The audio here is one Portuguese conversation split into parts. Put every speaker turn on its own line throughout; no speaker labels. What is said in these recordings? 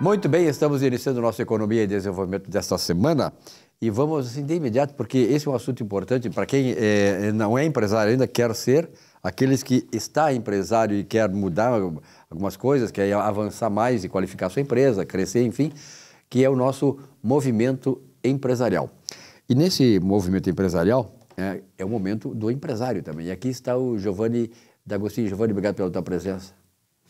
Muito bem, estamos iniciando nossa Economia e Desenvolvimento desta semana e vamos assim, de imediato, porque esse é um assunto importante para quem não é empresário ainda, quer ser, aqueles que está empresário e quer mudar algumas coisas, quer avançar mais e qualificar sua empresa, crescer, enfim, que é o nosso movimento empresarial. E nesse movimento empresarial é o momento do empresário também. E aqui está o Giovanni D'Agostino. Giovanni, obrigado pela tua presença.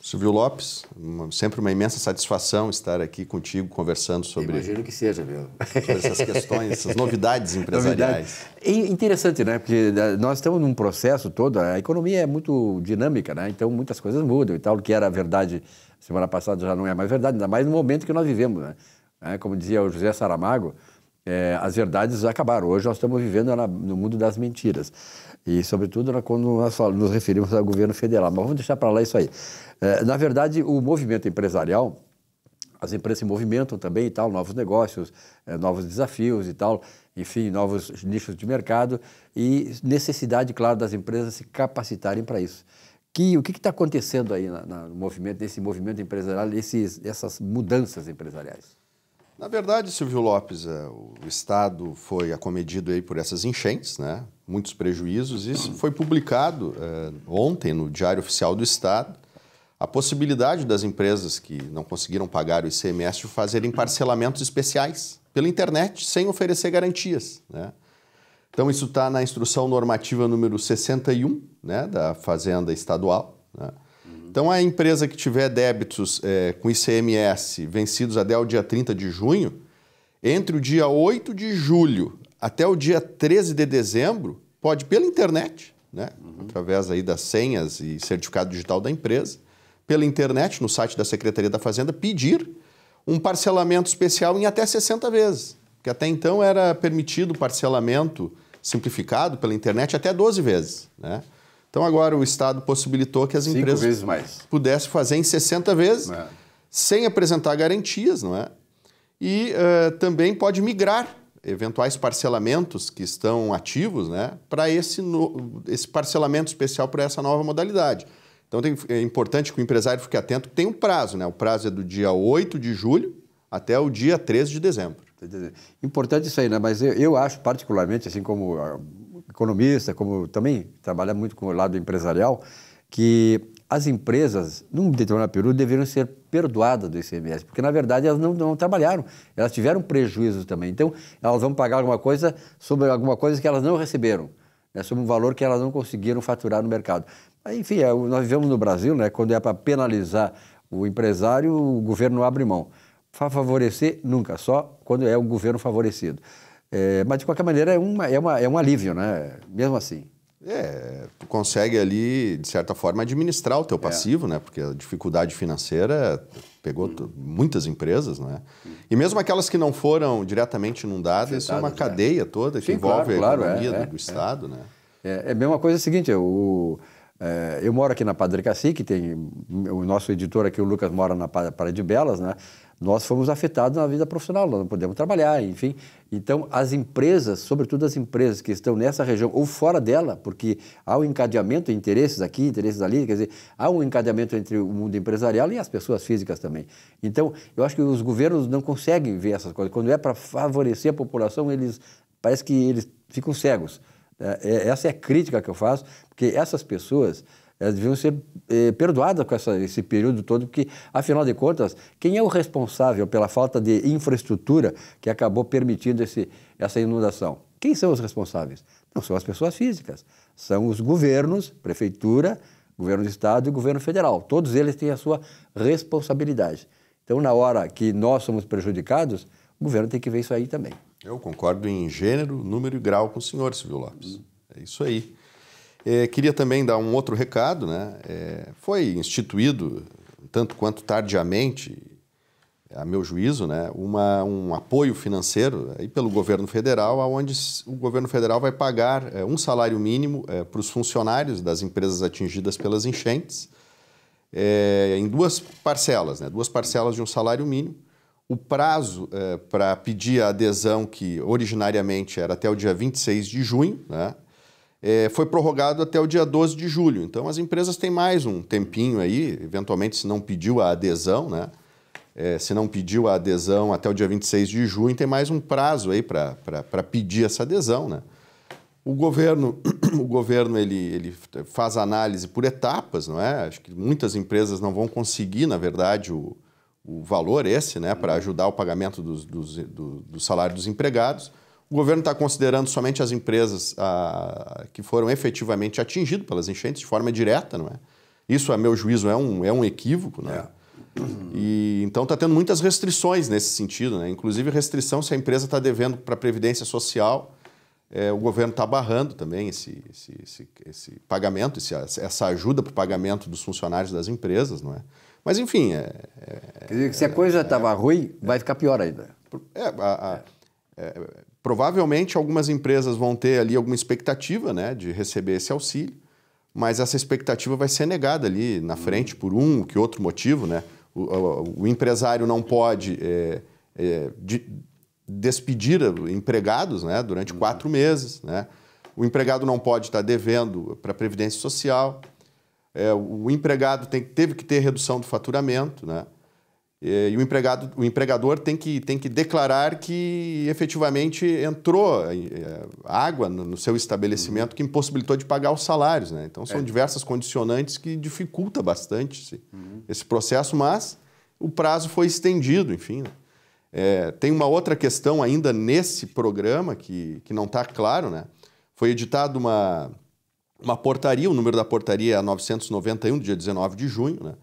Silvio Lopes, sempre uma imensa satisfação estar aqui contigo conversando sobre...
Imagino que seja, viu?
Sobre essas questões, essas novidades empresariais.
É interessante, né? Porque nós estamos num processo todo, a economia é muito dinâmica, né? Então muitas coisas mudam e tal, o que era verdade semana passada já não é mais verdade, ainda mais no momento que nós vivemos, né? Como dizia o José Saramago, as verdades acabaram. Hoje nós estamos vivendo no mundo das mentiras. E, sobretudo, quando nós nos referimos ao governo federal. Mas vamos deixar para lá isso aí. Na verdade, o movimento empresarial, as empresas se movimentam também e tal, novos negócios, novos desafios e tal, enfim, novos nichos de mercado e necessidade, claro, das empresas se capacitarem para isso. O que está acontecendo aí no movimento, nesse movimento empresarial, essas mudanças empresariais?
Na verdade, Silvio Lopes, o Estado foi acometido aí por essas enchentes, né? Muitos prejuízos. Isso foi publicado ontem no Diário Oficial do Estado, a possibilidade das empresas que não conseguiram pagar o ICMS de fazerem parcelamentos especiais pela internet, sem oferecer garantias, né? Então, isso está na instrução normativa número 61, né, da Fazenda Estadual, né? Então, a empresa que tiver débitos com ICMS vencidos até o dia 30 de junho, entre o dia 8 de julho até o dia 13 de dezembro, pode pela internet, né? Através aí das senhas e certificado digital da empresa, pela internet, no site da Secretaria da Fazenda, pedir um parcelamento especial em até 60 vezes. Porque até então era permitido parcelamento simplificado pela internet até 12 vezes, né? Então, agora o Estado possibilitou que as empresas pudessem fazer em 60 vezes, sem apresentar garantias, não é? E também pode migrar eventuais parcelamentos que estão ativos, né, para esse parcelamento especial para essa nova modalidade. Então, é importante que o empresário fique atento que tem um prazo, né? O prazo é do dia 8 de julho até o dia 13 de dezembro.
Importante isso aí, né? Mas eu acho particularmente, assim como economista, como também trabalhar muito com o lado empresarial, que as empresas, num determinado período, deveriam ser perdoadas do ICMS, porque, na verdade, elas não trabalharam, elas tiveram prejuízos também. Então, elas vão pagar alguma coisa sobre alguma coisa que elas não receberam, né, sobre um valor que elas não conseguiram faturar no mercado. Enfim, nós vivemos no Brasil, né, quando é para penalizar o empresário, o governo não abre mão. Para favorecer, nunca, só quando é o governo favorecido. Mas, de qualquer maneira, é um alívio, né? Mesmo assim.
Tu consegue ali, de certa forma, administrar o teu passivo, né? Porque a dificuldade financeira pegou muitas empresas, né? E mesmo aquelas que não foram diretamente inundadas, isso é uma cadeia toda que envolve a economia do Estado, né?
É a mesma coisa, é o seguinte, eu moro aqui na Padre Cacique, tem o nosso editor aqui, o Lucas, mora na Praia de Belas, né? Nós fomos afetados na vida profissional, nós não podemos trabalhar, enfim. Então, as empresas, sobretudo as empresas que estão nessa região ou fora dela, porque há um encadeamento, interesses aqui, interesses ali, quer dizer, há um encadeamento entre o mundo empresarial e as pessoas físicas também. Então, eu acho que os governos não conseguem ver essas coisas. Quando é para favorecer a população, parece que eles ficam cegos. Essa é a crítica que eu faço, porque essas pessoas elas deviam ser perdoadas com esse período todo, porque, afinal de contas, quem é o responsável pela falta de infraestrutura que acabou permitindo essa inundação? Quem são os responsáveis? Não são as pessoas físicas, são os governos, prefeitura, governo do Estado e governo federal. Todos eles têm a sua responsabilidade. Então, na hora que nós somos prejudicados, o governo tem que ver isso aí também.
Eu concordo em gênero, número e grau com o senhor, Silvio Lopes. É isso aí. Queria também dar um outro recado, né? Foi instituído, tanto quanto tardiamente, a meu juízo, né, um apoio financeiro aí pelo governo federal, onde o governo federal vai pagar um salário mínimo para os funcionários das empresas atingidas pelas enchentes, em duas parcelas, né, duas parcelas de um salário mínimo. O prazo para pedir a adesão, que originariamente era até o dia 26 de junho, né, foi prorrogado até o dia 12 de julho. Então, as empresas têm mais um tempinho aí, eventualmente, se não pediu a adesão, né, se não pediu a adesão até o dia 26 de junho, tem mais um prazo aí para pedir essa adesão, né? O governo ele faz análise por etapas, não é? Acho que muitas empresas não vão conseguir, na verdade, o valor esse, né, para ajudar o pagamento do salário dos empregados. O governo está considerando somente as empresas que foram efetivamente atingidas pelas enchentes de forma direta, não é? Isso, a meu juízo, é um equívoco, né? E então está tendo muitas restrições nesse sentido, né? Inclusive restrição se a empresa está devendo para a Previdência Social. O governo está barrando também esse pagamento, essa ajuda para o pagamento dos funcionários das empresas, não é? Mas, enfim...
Quer dizer, se a coisa estava ruim, vai ficar pior ainda.
Provavelmente algumas empresas vão ter ali alguma expectativa, né, de receber esse auxílio, mas essa expectativa vai ser negada ali na frente por um que outro motivo, né? O empresário não pode despedir empregados, né, durante 4 meses, né? O empregado não pode estar devendo para a Previdência Social. O empregado teve que ter redução do faturamento, né? E o empregador tem que declarar que efetivamente entrou água no seu estabelecimento que impossibilitou de pagar os salários, né? Então são diversas condicionantes que dificulta bastante esse processo, mas o prazo foi estendido, enfim, né? Tem uma outra questão ainda nesse programa que não está claro, né? Foi editada uma portaria, o número da portaria é 991, do dia 19 de junho, né?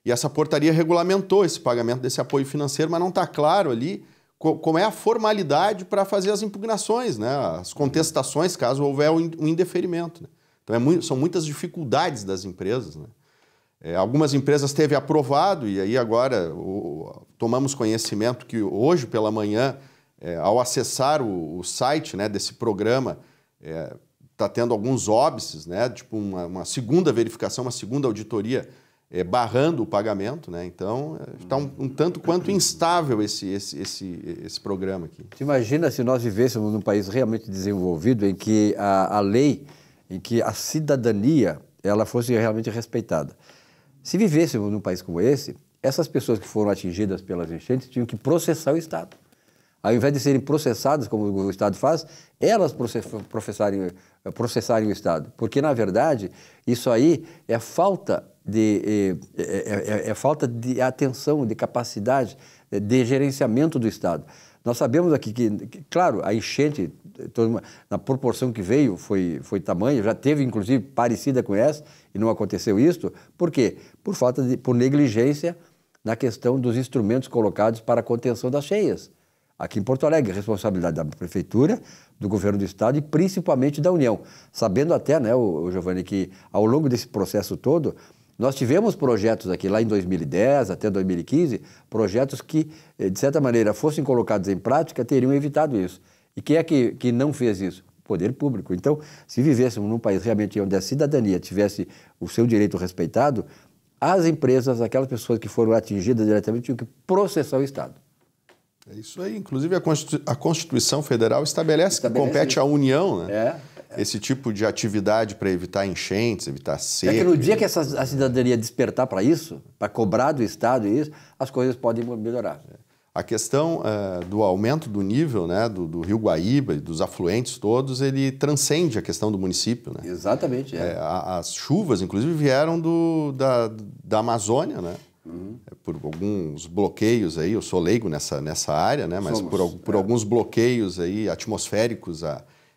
E essa portaria regulamentou esse pagamento desse apoio financeiro, mas não está claro ali como é a formalidade para fazer as impugnações, né? As contestações, caso houver um indeferimento, né? Então são muitas dificuldades das empresas, né? Algumas empresas teve aprovado e aí agora tomamos conhecimento que hoje pela manhã, ao acessar o site, né, desse programa, está tendo alguns óbices, né, tipo uma segunda verificação, uma segunda auditoria barrando o pagamento, né? Então está um tanto quanto instável esse programa aqui.
Você imagina se nós vivêssemos num país realmente desenvolvido em que a lei, em que a cidadania ela fosse realmente respeitada. Se vivêssemos num país como esse, essas pessoas que foram atingidas pelas enchentes tinham que processar o Estado. Ao invés de serem processadas, como o Estado faz, elas processarem o Estado. Porque, na verdade, isso aí é falta de atenção, de capacidade, de gerenciamento do Estado. Nós sabemos aqui que claro, a enchente, na proporção que veio, foi tamanha, já teve, inclusive, parecida com essa, e não aconteceu isso. Por quê? Por negligência na questão dos instrumentos colocados para a contenção das cheias. Aqui em Porto Alegre, responsabilidade da Prefeitura, do Governo do Estado e principalmente da União. Sabendo até, né, Giovanni, que ao longo desse processo todo, nós tivemos projetos aqui, lá em 2010 até 2015, projetos que, de certa maneira, fossem colocados em prática, teriam evitado isso. E quem é que não fez isso? O poder público. Então, se vivêssemos num país realmente onde a cidadania tivesse o seu direito respeitado, as empresas, aquelas pessoas que foram atingidas diretamente, tinham que processar o Estado.
É isso aí. Inclusive, a Constituição Federal estabelece que compete à União, né? Esse tipo de atividade para evitar enchentes, evitar seca.
É que no dia que a cidadania despertar para isso, para cobrar do Estado isso, as coisas podem melhorar.
A questão do aumento do nível, né, do Rio Guaíba e dos afluentes todos, ele transcende a questão do município, né?
Exatamente.
As chuvas, inclusive, vieram da Amazônia, né? Por alguns bloqueios aí, eu sou leigo nessa área, né? Mas por alguns bloqueios aí atmosféricos,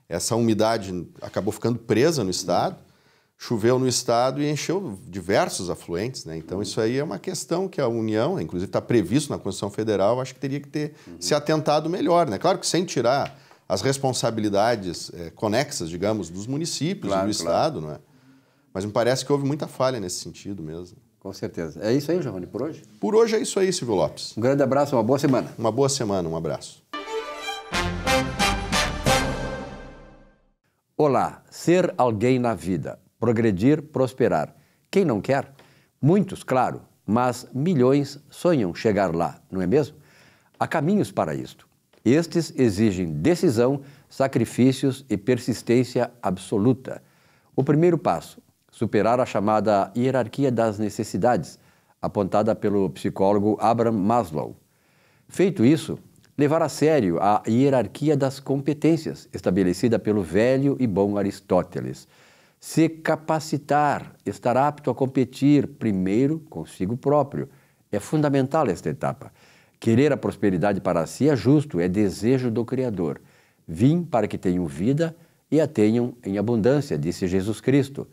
essa umidade acabou ficando presa no estado, choveu no estado e encheu diversos afluentes, né? Então isso aí é uma questão que a União, inclusive está previsto na Constituição Federal, acho que teria que ter se atentado melhor, né? Claro que sem tirar as responsabilidades conexas, digamos, dos municípios e do estado, não é? Mas me parece que houve muita falha nesse sentido mesmo.
Com certeza. É isso aí, Giovanni, por hoje?
Por hoje é isso aí, Silvio Lopes.
Um grande abraço, uma boa semana.
Uma boa semana, um abraço.
Olá, ser alguém na vida, progredir, prosperar. Quem não quer? Muitos, claro, mas milhões sonham chegar lá, não é mesmo? Há caminhos para isto. Estes exigem decisão, sacrifícios e persistência absoluta. O primeiro passo: superar a chamada hierarquia das necessidades, apontada pelo psicólogo Abraham Maslow. Feito isso, levar a sério a hierarquia das competências, estabelecida pelo velho e bom Aristóteles. Se capacitar, estar apto a competir primeiro consigo próprio. É fundamental esta etapa. Querer a prosperidade para si é justo, é desejo do Criador. Vim para que tenham vida e a tenham em abundância, disse Jesus Cristo.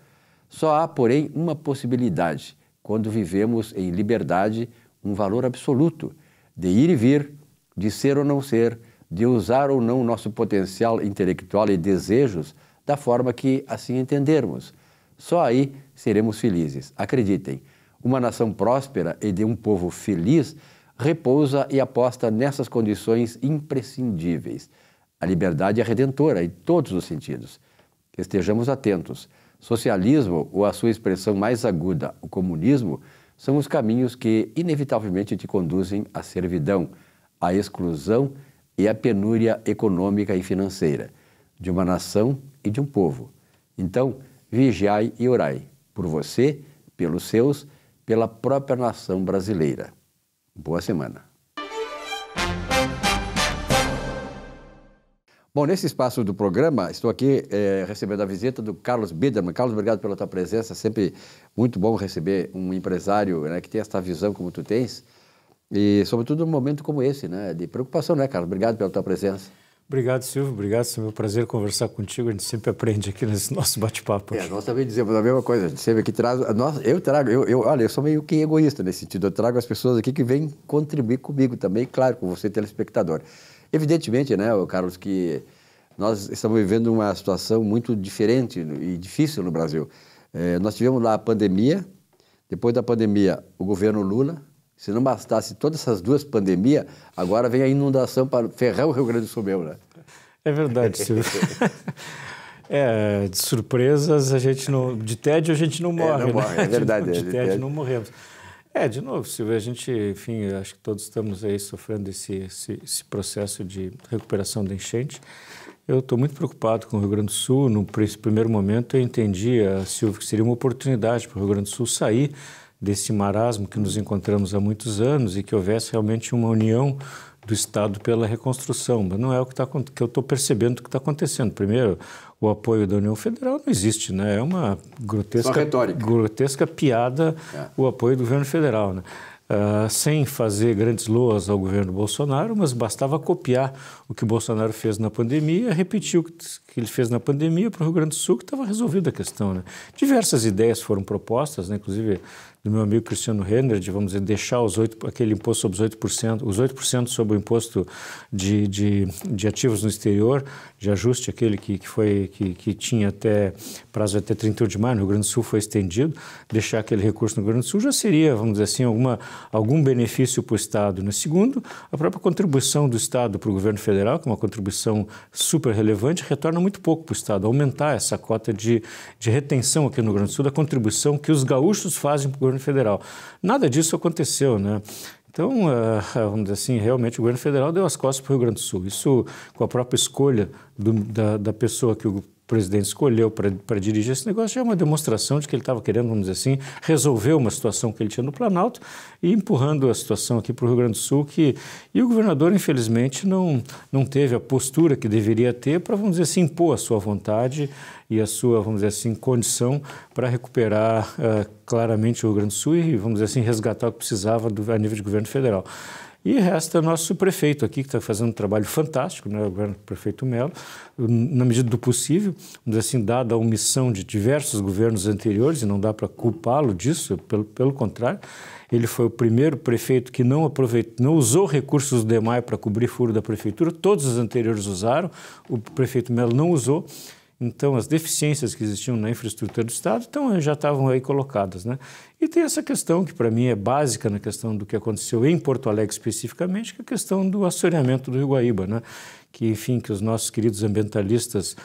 Só há, porém, uma possibilidade, quando vivemos em liberdade, um valor absoluto, de ir e vir, de ser ou não ser, de usar ou não nosso potencial intelectual e desejos da forma que assim entendermos. Só aí seremos felizes. Acreditem, uma nação próspera e de um povo feliz repousa e aposta nessas condições imprescindíveis. A liberdade é redentora em todos os sentidos. Estejamos atentos. Socialismo, ou a sua expressão mais aguda, o comunismo, são os caminhos que inevitavelmente te conduzem à servidão, à exclusão e à penúria econômica e financeira de uma nação e de um povo. Então, vigiai e orai por você, pelos seus, pela própria nação brasileira. Boa semana. Bom, nesse espaço do programa, estou aqui recebendo a visita do Carlos Biderman. Carlos, obrigado pela tua presença. Sempre muito bom receber um empresário, né, que tem essa visão como tu tens. E, sobretudo, num momento como esse, né, de preocupação, né, Carlos? Obrigado pela tua presença.
Obrigado, Silvio. Obrigado. É um prazer conversar contigo. A gente sempre aprende aqui nesse nosso bate-papo.
Nós também dizemos a mesma coisa. A gente sempre aqui traz... Olha, eu sou meio que egoísta nesse sentido. Eu trago as pessoas aqui que vêm contribuir comigo também, claro, com você, telespectador. Evidentemente, né, Carlos, que nós estamos vivendo uma situação muito diferente e difícil no Brasil. Nós tivemos lá a pandemia, depois da pandemia, o governo Lula. Se não bastasse todas essas duas pandemias, agora vem a inundação para ferrar o Rio Grande do Sul, né?
É verdade, Silvio. De surpresas, a gente não... De tédio a gente não morre,
não morre, é verdade.
De tédio não morremos. De novo, Silvio, a gente, enfim, acho que todos estamos aí sofrendo esse processo de recuperação da enchente. Eu estou muito preocupado com o Rio Grande do Sul. No primeiro momento eu entendi, Silvio, que seria uma oportunidade para o Rio Grande do Sul sair desse marasmo que nos encontramos há muitos anos e que houvesse realmente uma união do Estado pela reconstrução. Mas não é o que eu estou percebendo que está acontecendo. Primeiro, o apoio da União Federal não existe, né? É uma grotesca piada o apoio do governo federal, né? Sem fazer grandes loas ao governo Bolsonaro, mas bastava copiar o que o Bolsonaro fez na pandemia, repetir o que ele fez na pandemia para o Rio Grande do Sul, que estava resolvida a questão, né? Diversas ideias foram propostas, né? Inclusive do meu amigo Cristiano Renner, de, vamos dizer, deixar aquele imposto sobre os 8% sobre o imposto de ativos no exterior, de ajuste, aquele que tinha prazo até 31 de maio, no Rio Grande do Sul foi estendido, deixar aquele recurso no Rio Grande do Sul já seria, vamos dizer assim, algum benefício para o Estado. No segundo, a própria contribuição do Estado para o governo federal, que é uma contribuição super relevante, retorna muito pouco para o Estado. Aumentar essa cota de retenção aqui no Rio Grande do Sul, da contribuição que os gaúchos fazem para o governo federal. Nada disso aconteceu, né? Então, vamos dizer assim, realmente o governo federal deu as costas para o Rio Grande do Sul. Isso, com a própria escolha da pessoa que o presidente escolheu para dirigir esse negócio, já é uma demonstração de que ele estava querendo, vamos dizer assim, resolver uma situação que ele tinha no Planalto e empurrando a situação aqui para o Rio Grande do Sul, e o governador, infelizmente, não teve a postura que deveria ter para, vamos dizer assim, impor a sua vontade e a sua, vamos dizer assim, condição para recuperar claramente o Rio Grande do Sul e, vamos dizer assim, resgatar o que precisava a nível de governo federal. E resta nosso prefeito aqui, que está fazendo um trabalho fantástico, né, o prefeito Melo, na medida do possível, vamos dizer assim, dada a omissão de diversos governos anteriores, e não dá para culpá-lo disso, pelo contrário, ele foi o primeiro prefeito que não usou recursos do DEMAI para cobrir furo da prefeitura, todos os anteriores usaram, o prefeito Melo não usou. Então, as deficiências que existiam na infraestrutura do Estado já estavam aí colocadas, né? E tem essa questão que, para mim, é básica na questão do que aconteceu em Porto Alegre especificamente, que é a questão do assoreamento do Rio Guaíba, né? Que, enfim, que os nossos queridos ambientalistas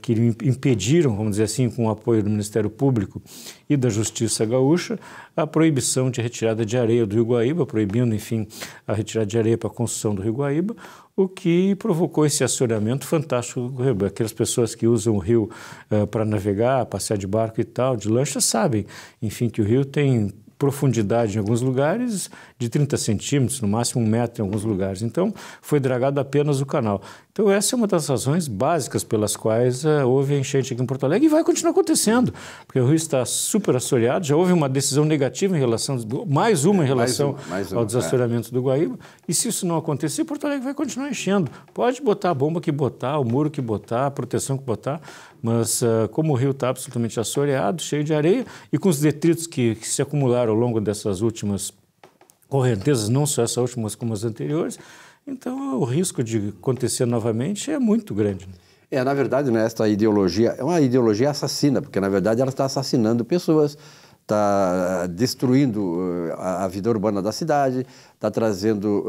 que impediram, vamos dizer assim, com o apoio do Ministério Público e da Justiça Gaúcha, a proibição de retirada de areia do Rio Guaíba, proibindo, enfim, a retirada de areia para a construção do Rio Guaíba, o que provocou esse assoreamento fantástico do Rio. Aquelas pessoas que usam o rio para navegar, passear de barco e tal, de lancha, sabem, enfim, que o rio tem profundidade em alguns lugares, de 30 centímetros, no máximo 1 metro em alguns lugares. Então, foi dragado apenas o canal. Então, essa é uma das razões básicas pelas quais houve a enchente aqui em Porto Alegre e vai continuar acontecendo, porque o rio está super assoreado, já houve uma decisão negativa em relação, mais uma em relação ao desassoreamento do Guaíba, e se isso não acontecer, Porto Alegre vai continuar enchendo. Pode botar a bomba que botar, o muro que botar, a proteção que botar, mas como o rio está absolutamente assoreado, cheio de areia, e com os detritos que se acumularam ao longo dessas últimas correntezas, não só essa última, mas como as anteriores, então o risco de acontecer novamente é muito grande.
Na verdade, né, essa ideologia é uma ideologia assassina, porque na verdade ela está assassinando pessoas, está destruindo a vida urbana da cidade, está trazendo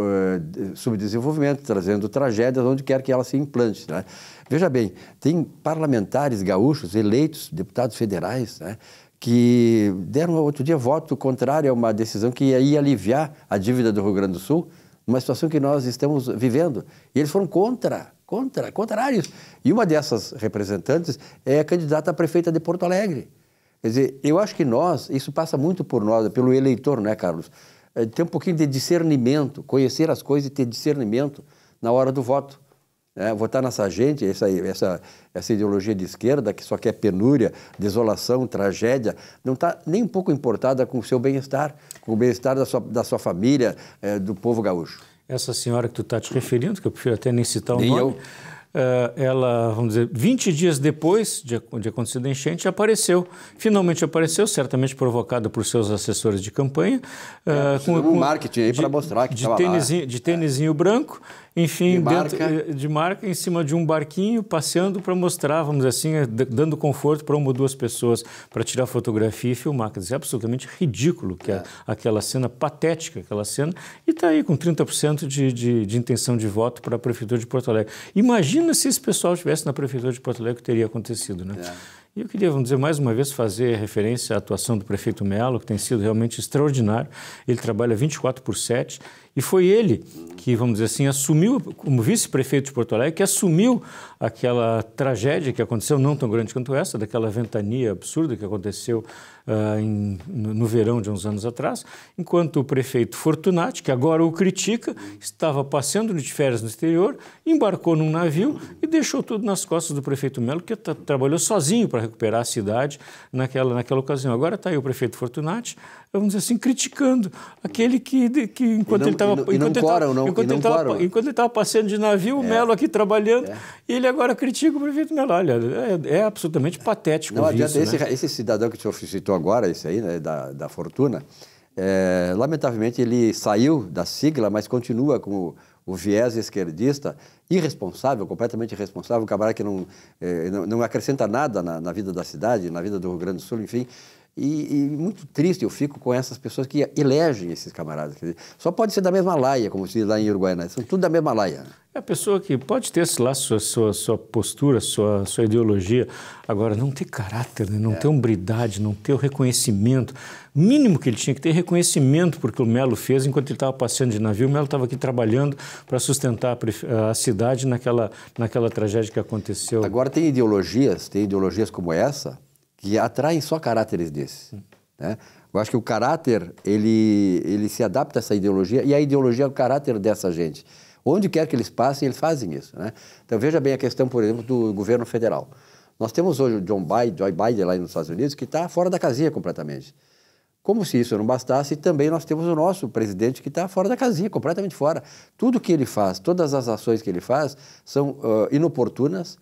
subdesenvolvimento, trazendo tragédias onde quer que ela se implante, né? Veja bem, tem parlamentares gaúchos eleitos, deputados federais, né, que deram outro dia voto contrário a uma decisão que ia aliviar a dívida do Rio Grande do Sul, uma situação que nós estamos vivendo. E eles foram contrários. E uma dessas representantes é a candidata a prefeita de Porto Alegre. Quer dizer, eu acho que isso passa muito por nós, pelo eleitor, né, Carlos? Ter um pouquinho de discernimento, conhecer as coisas e ter discernimento na hora do voto. Votar nessa gente, essa ideologia de esquerda que só quer penúria, desolação, tragédia, não está nem um pouco importada com o seu bem-estar, com o bem-estar da sua família, do povo gaúcho.
Essa senhora que tu está te referindo, que eu prefiro até nem citar o nome, ela, vamos dizer, 20 dias depois de acontecer a enchente, finalmente apareceu, certamente provocada por seus assessores de campanha.
Com um marketing aí para mostrar que estava lá.
De tênisinho branco, enfim, de marca, em cima de um barquinho, passeando para mostrar, vamos dizer assim, dando conforto para 1 ou 2 pessoas para tirar fotografia e filmar. Quer dizer, é absolutamente ridículo que aquela cena, patética aquela cena, e está aí com 30% de intenção de voto para a Prefeitura de Porto Alegre. Imagina se esse pessoal estivesse na Prefeitura de Porto Alegre, o que teria acontecido, né? E eu queria, vamos dizer, mais uma vez fazer referência à atuação do prefeito Melo, que tem sido realmente extraordinário. Ele trabalha 24/7 e foi ele que, vamos dizer assim, assumiu, como vice-prefeito de Porto Alegre, que assumiu aquela tragédia que aconteceu, não tão grande quanto essa, daquela ventania absurda que aconteceu no verão de uns anos atrás, enquanto o prefeito Fortunati, que agora o critica, estava passeando de férias no exterior, embarcou num navio e deixou tudo nas costas do prefeito Melo, que trabalhou sozinho para recuperar a cidade naquela ocasião. Agora está aí o prefeito Fortunati, vamos dizer assim, criticando aquele que enquanto ele estava passeando de navio, o Melo aqui trabalhando, e ele agora critica o prefeito Melo. Olha, é absolutamente patético.
Não adianta,
isso,
esse cidadão que o senhor citou agora, esse aí, né, da Fortuna, lamentavelmente ele saiu da sigla, mas continua com o viés esquerdista, irresponsável, completamente irresponsável, um camarada que não acrescenta nada na vida da cidade, na vida do Rio Grande do Sul, enfim. E muito triste eu fico com essas pessoas que elegem esses camaradas. Quer dizer, só pode ser da mesma laia, como se diz lá em Uruguaiana, são tudo da mesma laia.
É a pessoa que pode ter lá sua postura, sua ideologia, agora não ter caráter, né? Não ter hombridade, não ter o reconhecimento. O mínimo que ele tinha que ter reconhecimento porque o Melo fez enquanto ele estava passeando de navio. O Melo estava aqui trabalhando para sustentar a cidade naquela tragédia que aconteceu.
Agora tem ideologias como essa, que atraem só caráteres desses, né? Eu acho que o caráter, ele se adapta a essa ideologia, e a ideologia é o caráter dessa gente. Onde quer que eles passem, eles fazem isso, né? Então, veja bem a questão, por exemplo, do governo federal. Nós temos hoje o Joe Biden lá nos Estados Unidos, que está fora da casinha completamente. Como se isso não bastasse, também nós temos o nosso presidente que está fora da casinha, completamente fora. Tudo que ele faz, todas as ações que ele faz são inoportunas,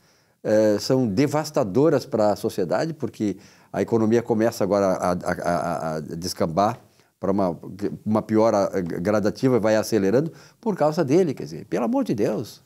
são devastadoras para a sociedade, porque a economia começa agora a descambar para uma piora gradativa, vai acelerando por causa dele, quer dizer, pelo amor de Deus.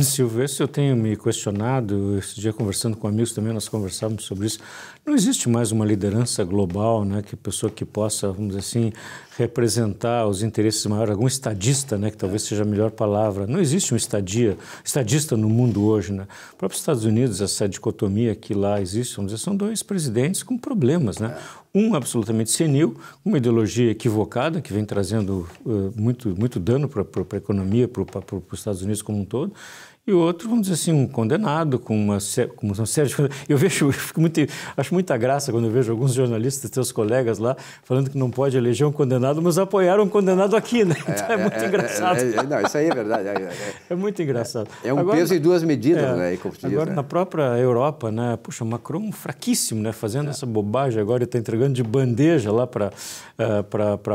Silvio, eu tenho me questionado, esse dia conversando com amigos também, nós conversávamos sobre isso. Não existe mais uma liderança global, né, que pessoa que possa, vamos dizer assim, representar os interesses maiores, algum estadista, né, que talvez seja a melhor palavra. Não existe um estadista no mundo hoje, né? O próprio Estados Unidos, essa dicotomia que lá existe, vamos dizer, são 2 presidentes com problemas, né? Um absolutamente senil, uma ideologia equivocada que vem trazendo muito dano para a economia, para os Estados Unidos como um todo, e o outro, vamos dizer assim, um condenado com uma série de coisas. Acho muita graça quando eu vejo alguns jornalistas, teus colegas lá, falando que não pode eleger um condenado, mas apoiaram um condenado aqui, né? Então é muito engraçado.
Não, isso aí é verdade.
É muito engraçado.
É um peso e duas medidas, né?
Agora, na própria Europa, né? Puxa, Macron fraquíssimo, né? Fazendo essa bobagem agora, ele está entregando de bandeja lá para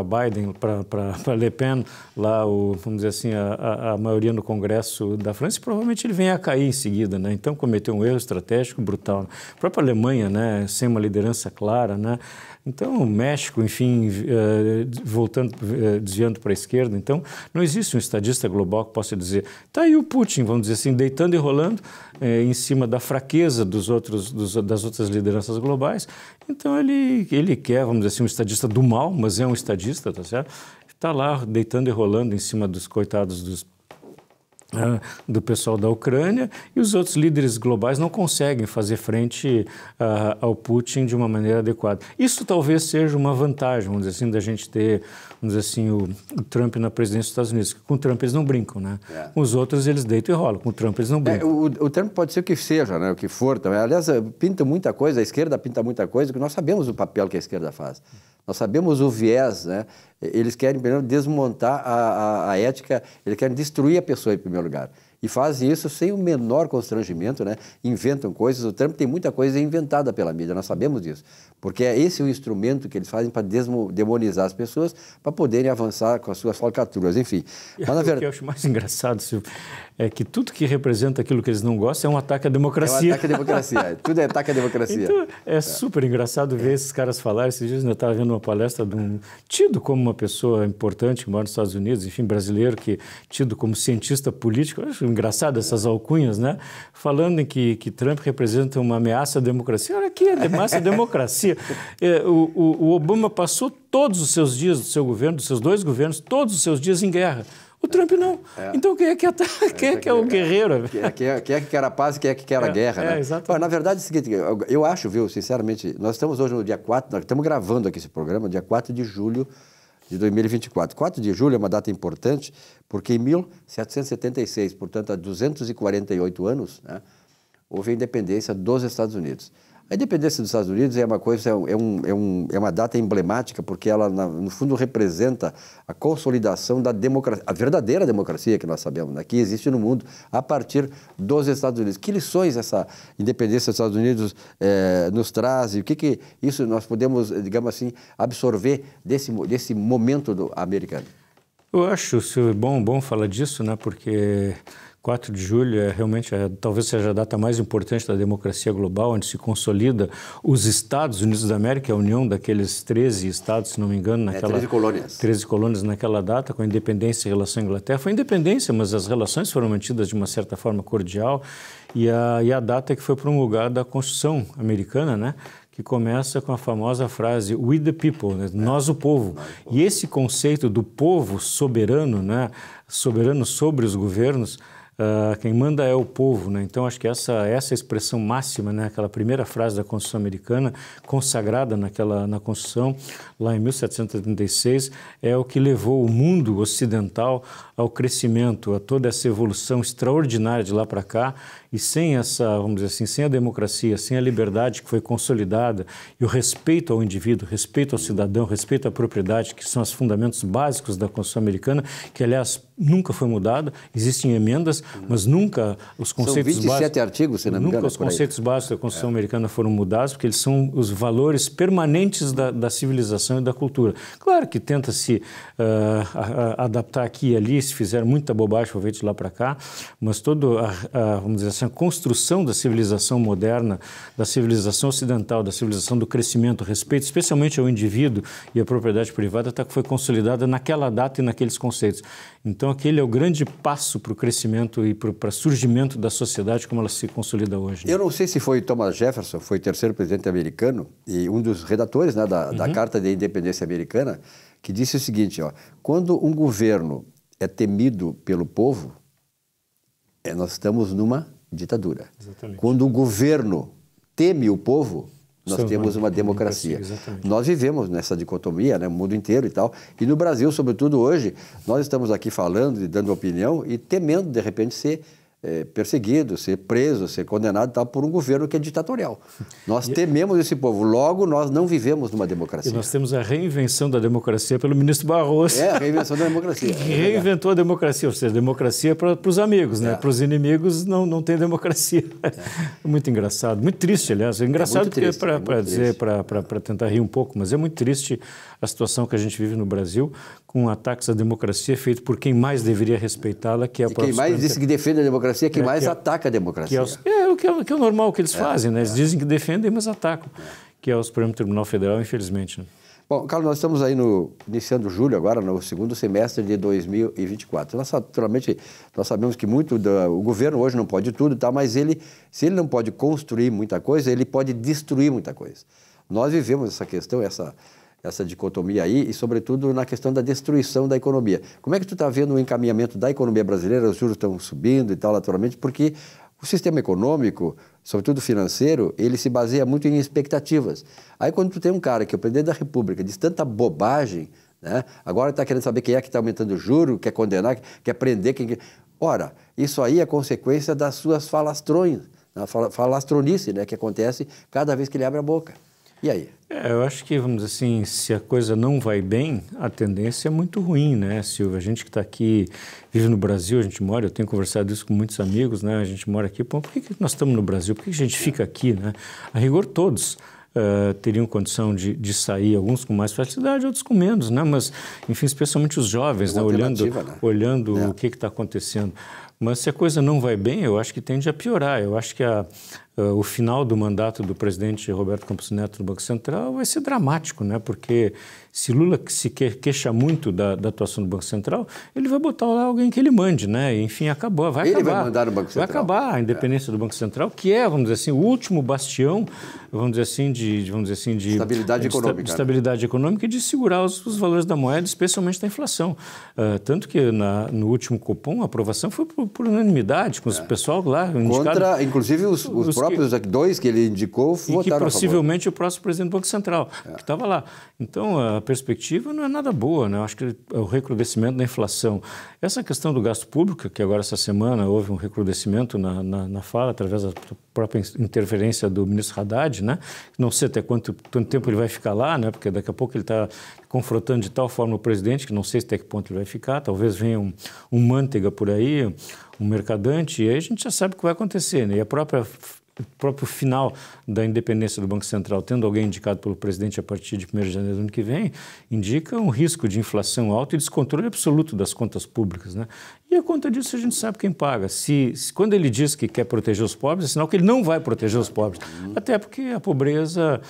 Biden, para Le Pen, lá, vamos dizer assim, a maioria no Congresso da França, e provavelmente ele venha a cair em seguida, né? Então, cometeu um erro estratégico brutal. A própria Alemanha, né? Sem uma liderança clara, né? Então, o México, enfim, desviando para a esquerda. Então, não existe um estadista global que possa dizer, está aí o Putin, vamos dizer assim, deitando e rolando em cima da fraqueza das outras lideranças globais. Então, ele quer, vamos dizer assim, um estadista do mal, mas é um estadista, tá certo? Está lá deitando e rolando em cima dos coitados do pessoal da Ucrânia, e os outros líderes globais não conseguem fazer frente ao Putin de uma maneira adequada. Isso talvez seja uma vantagem, vamos dizer assim, da gente ter, vamos dizer assim, o Trump na presidência dos Estados Unidos. Com o Trump eles não brincam, né? Com os outros eles deitam e rolam, com o Trump eles não brincam.
O Trump pode ser o que seja, né? O que for também. Aliás, pinta muita coisa, a esquerda pinta muita coisa, que nós sabemos o papel que a esquerda faz. Nós sabemos o viés, né? Eles querem, primeiro, desmontar a ética, eles querem destruir a pessoa em primeiro lugar. E fazem isso sem o menor constrangimento, né? Inventam coisas. O Trump tem muita coisa inventada pela mídia, nós sabemos disso. Porque esse é o instrumento que eles fazem para demonizar as pessoas, para poderem avançar com as suas falcatruas, enfim. Mas, na verdade,
o que eu acho mais engraçado, Silvio, é que tudo que representa aquilo que eles não gostam é um ataque à democracia.
É um ataque à democracia. Tudo é ataque à democracia.
Então, é super engraçado ver esses caras falarem. Esses dias eu estava vendo uma palestra de um tido como uma pessoa importante que mora nos Estados Unidos, enfim, brasileiro, que tido como cientista político. Eu acho engraçado essas alcunhas, né? Falando em que Trump representa uma ameaça à democracia. Olha aqui, ameaça à democracia. O Obama passou todos os seus dias do seu governo, dos seus dois governos, todos os seus dias em guerra. O Trump não. Então quem é que é o guerreiro?
Quem é que quer a paz e quem é que quer a guerra, né?
Exatamente.
Na verdade, é o seguinte, eu acho, viu, sinceramente, nós estamos hoje no dia 4, nós estamos gravando aqui esse programa, dia 4 de julho de 2024. 4 de julho é uma data importante, porque em 1776, portanto, há 248 anos, né, houve a independência dos Estados Unidos. A independência dos Estados Unidos é uma coisa, é uma data emblemática, porque ela, no fundo, representa a consolidação da democracia, a verdadeira democracia que nós sabemos, né, que existe no mundo a partir dos Estados Unidos. Que lições essa independência dos Estados Unidos nos traz? E o que isso nós podemos, digamos assim, absorver desse momento americano?
Eu acho, Silvio, bom falar disso, né, porque 4 de julho talvez seja a data mais importante da democracia global, onde se consolida os Estados Unidos da América, a união daqueles 13 estados, se não me engano,
13 colônias.
13 colônias naquela data, com a independência em relação à Inglaterra. Foi independência, mas as relações foram mantidas de uma certa forma cordial, e a data que foi promulgada a Constituição americana, né, que começa com a famosa frase "We the people", né? Nós o povo. E esse conceito do povo soberano, né, soberano sobre os governos, quem manda é o povo, né? Então, acho que essa expressão máxima, né? Aquela primeira frase da Constituição americana, consagrada na Constituição, lá em 1776, é o que levou o mundo ocidental ao crescimento, a toda essa evolução extraordinária de lá para cá. E sem vamos dizer assim, sem a democracia, sem a liberdade que foi consolidada, e o respeito ao indivíduo, respeito ao cidadão, respeito à propriedade, que são os fundamentos básicos da Constituição americana, que, aliás, nunca foi mudada. Existem emendas, mas nunca os conceitos
básicos... São 27 artigos, se não me engano.
Nunca os conceitos básicos da Constituição americana foram mudados, porque eles são os valores permanentes da civilização e da cultura. Claro que tenta-se adaptar aqui e ali, se fizer muita bobagem, foi feito de lá para cá, mas vamos dizer assim, a construção da civilização moderna, da civilização ocidental, da civilização do crescimento, respeito especialmente ao indivíduo e à propriedade privada, foi consolidada naquela data e naqueles conceitos. Então, aquele é o grande passo para o crescimento e para o surgimento da sociedade como ela se consolida hoje. Né?
Eu não sei se foi Thomas Jefferson, foi o terceiro presidente americano e um dos redatores, né, da Carta de Independência Americana, que disse o seguinte, quando um governo é temido pelo povo, nós estamos numa ditadura.
Exatamente.
Quando o governo teme o povo, nós temos uma democracia. Nós vivemos nessa dicotomia, né, no mundo inteiro e tal. E no Brasil, sobretudo hoje, nós estamos aqui falando e dando opinião e temendo, de repente, ser perseguido, ser preso, ser condenado e tal, por um governo que é ditatorial. Nós tememos esse povo, logo nós não vivemos numa democracia.
E nós temos a reinvenção da democracia pelo ministro Barroso.
A reinvenção da democracia.
Que reinventou a democracia, ou seja, democracia para os amigos, né? Para os inimigos não tem democracia. Muito engraçado, muito triste, aliás. É engraçado para tentar rir um pouco, mas é muito triste a situação que a gente vive no Brasil, com ataques à democracia feito por quem mais deveria respeitá-la, que é o próprio...
Quem mais disse que defende a democracia, quem mais ataca a democracia.
Que é o normal que eles fazem, né? Eles dizem que defendem, mas atacam, que é o Supremo Tribunal Federal, infelizmente. Né?
Bom, Carlos, nós estamos aí iniciando julho agora, no segundo semestre de 2024. Naturalmente, nós sabemos que o governo hoje não pode tudo, tá? Mas se ele não pode construir muita coisa, ele pode destruir muita coisa. Nós vivemos essa questão, essa dicotomia aí, e sobretudo na questão da destruição da economia. Como é que tu está vendo o encaminhamento da economia brasileira? Os juros estão subindo e tal, naturalmente, porque o sistema econômico, sobretudo financeiro, ele se baseia muito em expectativas. Aí quando tu tem um cara que é o presidente da República, diz tanta bobagem, né? Agora está querendo saber quem é que está aumentando o juro, quer condenar, quer prender, Ora, isso aí é consequência das suas falastrões, falastronice, né? Que acontece cada vez que ele abre a boca. E aí?
Eu acho que, vamos dizer assim, se a coisa não vai bem, a tendência é muito ruim, né, Silvia? A gente que está aqui, vive no Brasil, a gente mora, eu tenho conversado isso com muitos amigos, né? A gente mora aqui, pô, por que nós estamos no Brasil? Por que a gente fica aqui, né? A rigor, todos teriam condição de sair, alguns com mais facilidade, outros com menos, né? Mas, enfim, especialmente os jovens, né? Olhando o que está acontecendo. Mas se a coisa não vai bem, eu acho que tende a piorar. Eu acho que o final do mandato do presidente Roberto Campos Neto do Banco Central vai ser dramático, né? Porque se Lula se queixa muito da atuação do Banco Central, ele vai botar lá alguém que ele mande, né? E, enfim, vai acabar.
Ele vai mandar no Banco Central.
Vai acabar a independência do Banco Central, que é, vamos dizer assim, o último bastião, vamos dizer assim, de
estabilidade econômica.
De estabilidade econômica e de segurar os valores da moeda, especialmente da inflação. Tanto que no último Copom, a aprovação foi por unanimidade, com o pessoal lá
indicado. Inclusive os próprios dois que ele indicou votaram a favor.
E que possivelmente o próximo presidente do Banco Central, que estava lá. Então, a perspectiva não é nada boa, né? Eu acho que o recrudescimento da inflação. Essa questão do gasto público, que agora essa semana houve um recrudescimento na fala, através da própria interferência do ministro Haddad, né? Não sei até quanto tempo ele vai ficar lá, né? Porque daqui a pouco ele está confrontando de tal forma o presidente, que não sei até que ponto ele vai ficar, talvez venha um Manteiga por aí, um mercadante, e aí a gente já sabe o que vai acontecer, né? E o próprio final da independência do Banco Central, tendo alguém indicado pelo presidente a partir de 1º de janeiro do ano que vem, indica um risco de inflação alta e descontrole absoluto das contas públicas, né? E a conta disso a gente sabe quem paga. Quando ele diz que quer proteger os pobres, é sinal que ele não vai proteger os pobres. Até porque a pobreza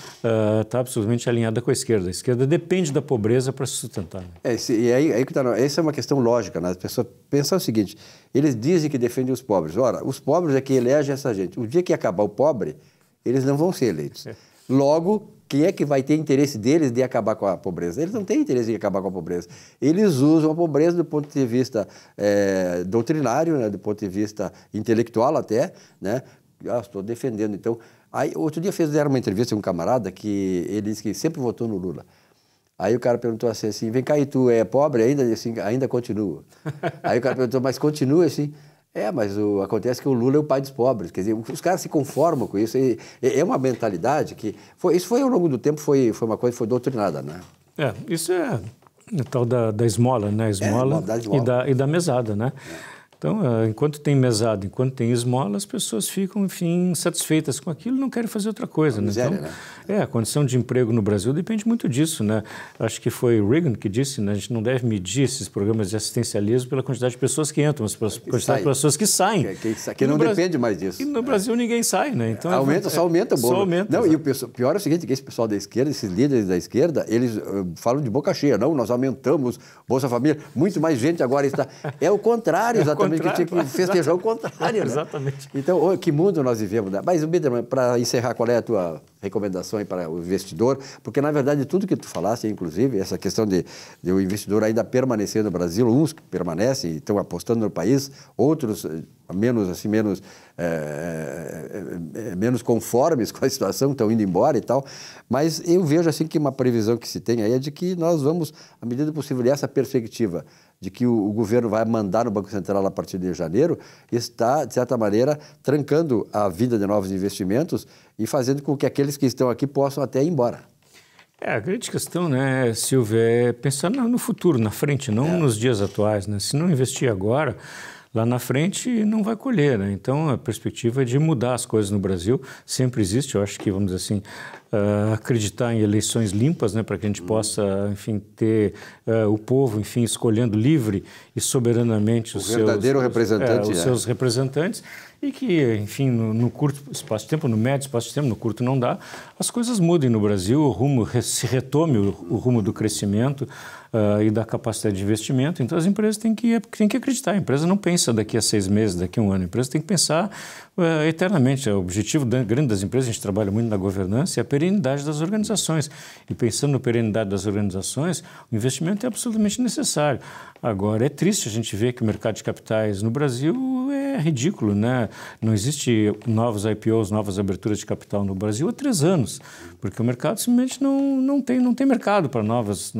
está absolutamente alinhada com a esquerda. A esquerda depende da pobreza para se sustentar. Né?
Essa é uma questão lógica, né? As pessoas pensam o seguinte, eles dizem que defendem os pobres. Ora, os pobres é que elegem essa gente. O dia que acabar o pobre, eles não vão ser eleitos. Logo, quem é que vai ter interesse deles de acabar com a pobreza? Eles não têm interesse em acabar com a pobreza. Eles usam a pobreza do ponto de vista doutrinário, né? Do ponto de vista intelectual até, né? Estou defendendo. Então, aí, outro dia fizeram uma entrevista com um camarada que ele disse que sempre votou no Lula. Aí o cara perguntou assim, vem cá, e tu é pobre ainda? Assim, ainda continua. Aí o cara perguntou, mas continua assim? Mas acontece que o Lula é o pai dos pobres. Quer dizer, os caras se conformam com isso. É uma mentalidade que... Isso foi ao longo do tempo, foi uma coisa que foi doutrinada, né?
Isso é o tal da esmola, né? Esmola e da mesada, né? Então, enquanto tem mesada, enquanto tem esmola, as pessoas ficam, enfim, satisfeitas com aquilo e não querem fazer outra coisa. Né?
Miséria,
então,
né?
A condição de emprego no Brasil depende muito disso, né? Acho que foi Reagan que disse, né? A gente não deve medir esses programas de assistencialismo pela quantidade de pessoas que entram, mas pela quantidade de pessoas que saem.
Que não depende mais disso.
E no Brasil ninguém sai, né? Então,
só aumenta o bolo.
Só aumenta.
Não, e o pior é o seguinte, que esse pessoal da esquerda, esses líderes da esquerda, eles falam de boca cheia. Não, nós aumentamos Bolsa Família, muito mais gente agora está... É o contrário, exatamente, que tinha que festejar o contrário, né?
Exatamente.
Então, que mundo nós vivemos, né? Mas, Biderman, para encerrar, qual é a tua recomendação aí para o investidor? Porque, na verdade, tudo que tu falaste, inclusive, essa questão de o investidor ainda permanecer no Brasil, uns que permanecem e estão apostando no país, outros menos conformes com a situação, estão indo embora e tal. Mas eu vejo assim que uma previsão que se tem aí é de que nós vamos, à medida possível, essa perspectiva de que o governo vai mandar no Banco Central a partir de janeiro, está, de certa maneira, trancando a vinda de novos investimentos e fazendo com que aqueles que estão aqui possam até ir embora.
A grande questão, né, Silvia, é pensar no futuro, na frente, não nos dias atuais, né? Se não investir agora, lá na frente não vai colher, né? Então, a perspectiva é de mudar as coisas no Brasil sempre existe. Eu acho que, vamos dizer assim, acreditar em eleições limpas, né, para que a gente possa, enfim, ter o povo, enfim, escolhendo livre e soberanamente os seus representantes, e que, enfim, no curto espaço de tempo, no médio espaço de tempo, no curto não dá, as coisas mudem no Brasil, o rumo se retome o rumo do crescimento e da capacidade de investimento. Então, as empresas têm que acreditar. A empresa não pensa daqui a 6 meses, daqui a um ano. A empresa tem que pensar eternamente. O objetivo grande das empresas, a gente trabalha muito na governança, é a perenidade das organizações. E pensando na perenidade das organizações, o investimento é absolutamente necessário. Agora, é triste a gente ver que o mercado de capitais no Brasil é ridículo, né? Não existe novos IPOs, novas aberturas de capital no Brasil há 3 anos, porque o mercado simplesmente não tem mercado para novas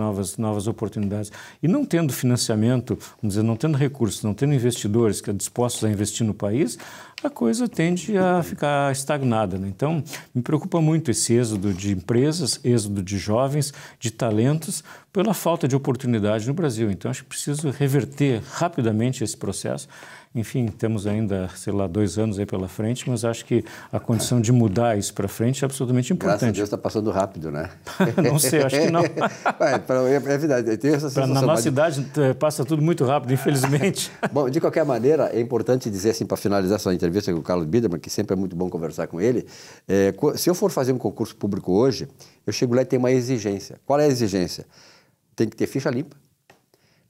oportunidades. E não tendo financiamento, vamos dizer, não tendo recursos, não tendo investidores que estão dispostos a investir no país, a coisa tende a ficar estagnada, né? Então, me preocupa muito esse êxodo de empresas, êxodo de jovens, de talentos, pela falta de oportunidade no Brasil. Então, acho que preciso reverter rapidamente esse processo. Enfim, temos ainda, 2 anos aí pela frente, mas acho que a condição de mudar isso para frente é absolutamente importante.
Graças a Deus está passando rápido, né?
Não sei, acho que não.
É verdade, tem essa sensação.
Na nossa idade passa tudo muito rápido, infelizmente.
Bom, de qualquer maneira, é importante dizer assim, para finalizar essa entrevista com o Carlos Biderman, que sempre é muito bom conversar com ele, se eu for fazer um concurso público hoje, eu chego lá e tenho uma exigência. Qual é a exigência? Tem que ter ficha limpa,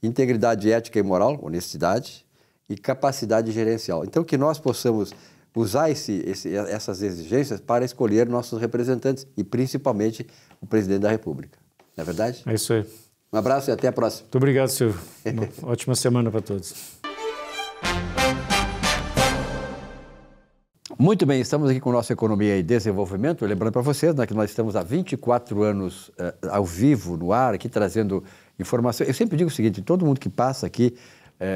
integridade ética e moral, honestidade, e capacidade gerencial. Então, que nós possamos usar essas exigências para escolher nossos representantes e, principalmente, o presidente da República. Não é verdade?
É isso aí.
Um abraço e até a próxima.
Muito obrigado, Silvio. Uma ótima semana para todos.
Muito bem, estamos aqui com o nosso Economia e Desenvolvimento. Lembrando para vocês, né, que nós estamos há 24 anos ao vivo, no ar, aqui trazendo informação. Eu sempre digo o seguinte, todo mundo que passa aqui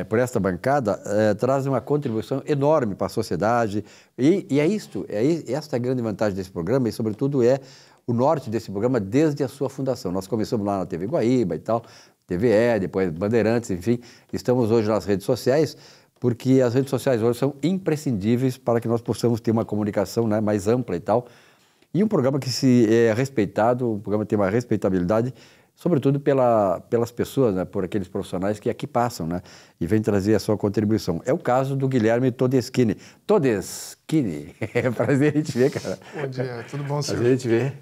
por esta bancada, traz uma contribuição enorme para a sociedade. E é isto, esta é a grande vantagem desse programa e, sobretudo, é o norte desse programa desde a sua fundação. Nós começamos lá na TV Guaíba e tal, TVE, depois Bandeirantes, enfim. Estamos hoje nas redes sociais, porque as redes sociais hoje são imprescindíveis para que nós possamos ter uma comunicação, né, mais ampla e tal. E um programa que é respeitado, um programa que tem uma respeitabilidade, sobretudo pelas pessoas, né, por aqueles profissionais que aqui passam, né, e vêm trazer a sua contribuição. É o caso do Guilherme Todeschini. Todeschini, é prazer a gente ver, cara.
Bom dia, tudo bom, Silvio?
Prazer a gente ver.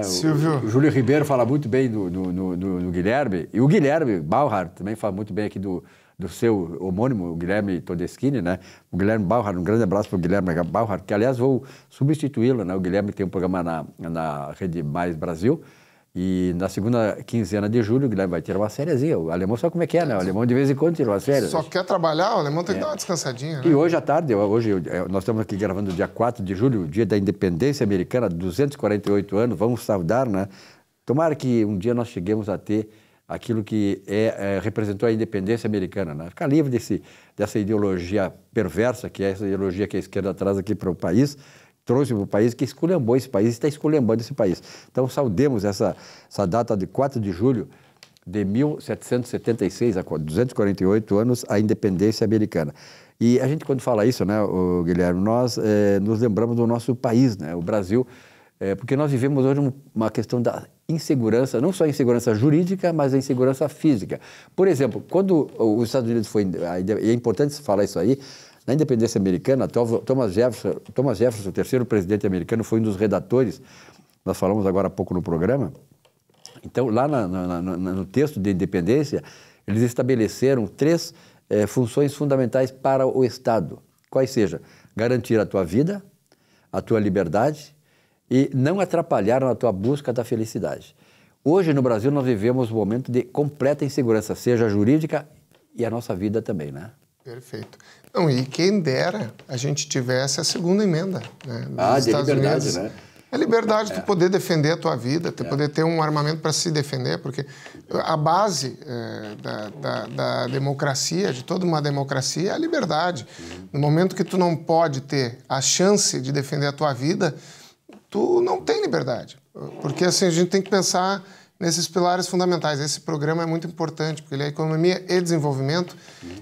Silvio.
O Júlio Ribeiro fala muito bem do Guilherme, e o Guilherme Bauhart também fala muito bem aqui do seu homônimo, o Guilherme Todeschini, né? O Guilherme Bauhart, um grande abraço para o Guilherme Bauhart, que aliás vou substituí-lo, né? O Guilherme tem um programa na Rede Mais Brasil, e na segunda quinzena de julho o Guilherme vai tirar uma fériasinha. O alemão sabe como é que é, né? O alemão de vez em quando tira umas férias.
Só quer trabalhar, o alemão tem que dar uma descansadinha, né?
E hoje à tarde, nós estamos aqui gravando dia 4 de julho, dia da independência americana, 248 anos, vamos saudar, né? Tomara que um dia nós cheguemos a ter aquilo que representou a independência americana, né? Ficar livre dessa ideologia perversa, que é essa ideologia que a esquerda traz aqui para o país, trouxe para o país, que esculhambou esse país, está esculhambando esse país. Então, saudemos essa data de 4 de julho de 1776, há 248 anos, a independência americana. E a gente, quando fala isso, né, Guilherme, nós nos lembramos do nosso país, né, o Brasil, porque nós vivemos hoje uma questão da insegurança, não só a insegurança jurídica, mas a insegurança física. Por exemplo, quando os Estados Unidos e é importante falar isso aí, na independência americana, Thomas Jefferson, o terceiro presidente americano, foi um dos redatores, nós falamos agora há pouco no programa. Então, lá no texto de independência, eles estabeleceram 3 funções fundamentais para o Estado, quais sejam garantir a tua vida, a tua liberdade e não atrapalhar na tua busca da felicidade. Hoje, no Brasil, nós vivemos um momento de completa insegurança, seja jurídica e a nossa vida também, né?
Perfeito. Não, e quem dera a gente tivesse a segunda emenda, né?
De liberdade, né?
É liberdade de poder defender a tua vida, poder ter um armamento para se defender, porque a base da democracia, de toda uma democracia, é a liberdade. No momento que tu não pode ter a chance de defender a tua vida, tu não tem liberdade. Porque assim, a gente tem que pensar nesses pilares fundamentais. Esse programa é muito importante, porque ele é economia e desenvolvimento.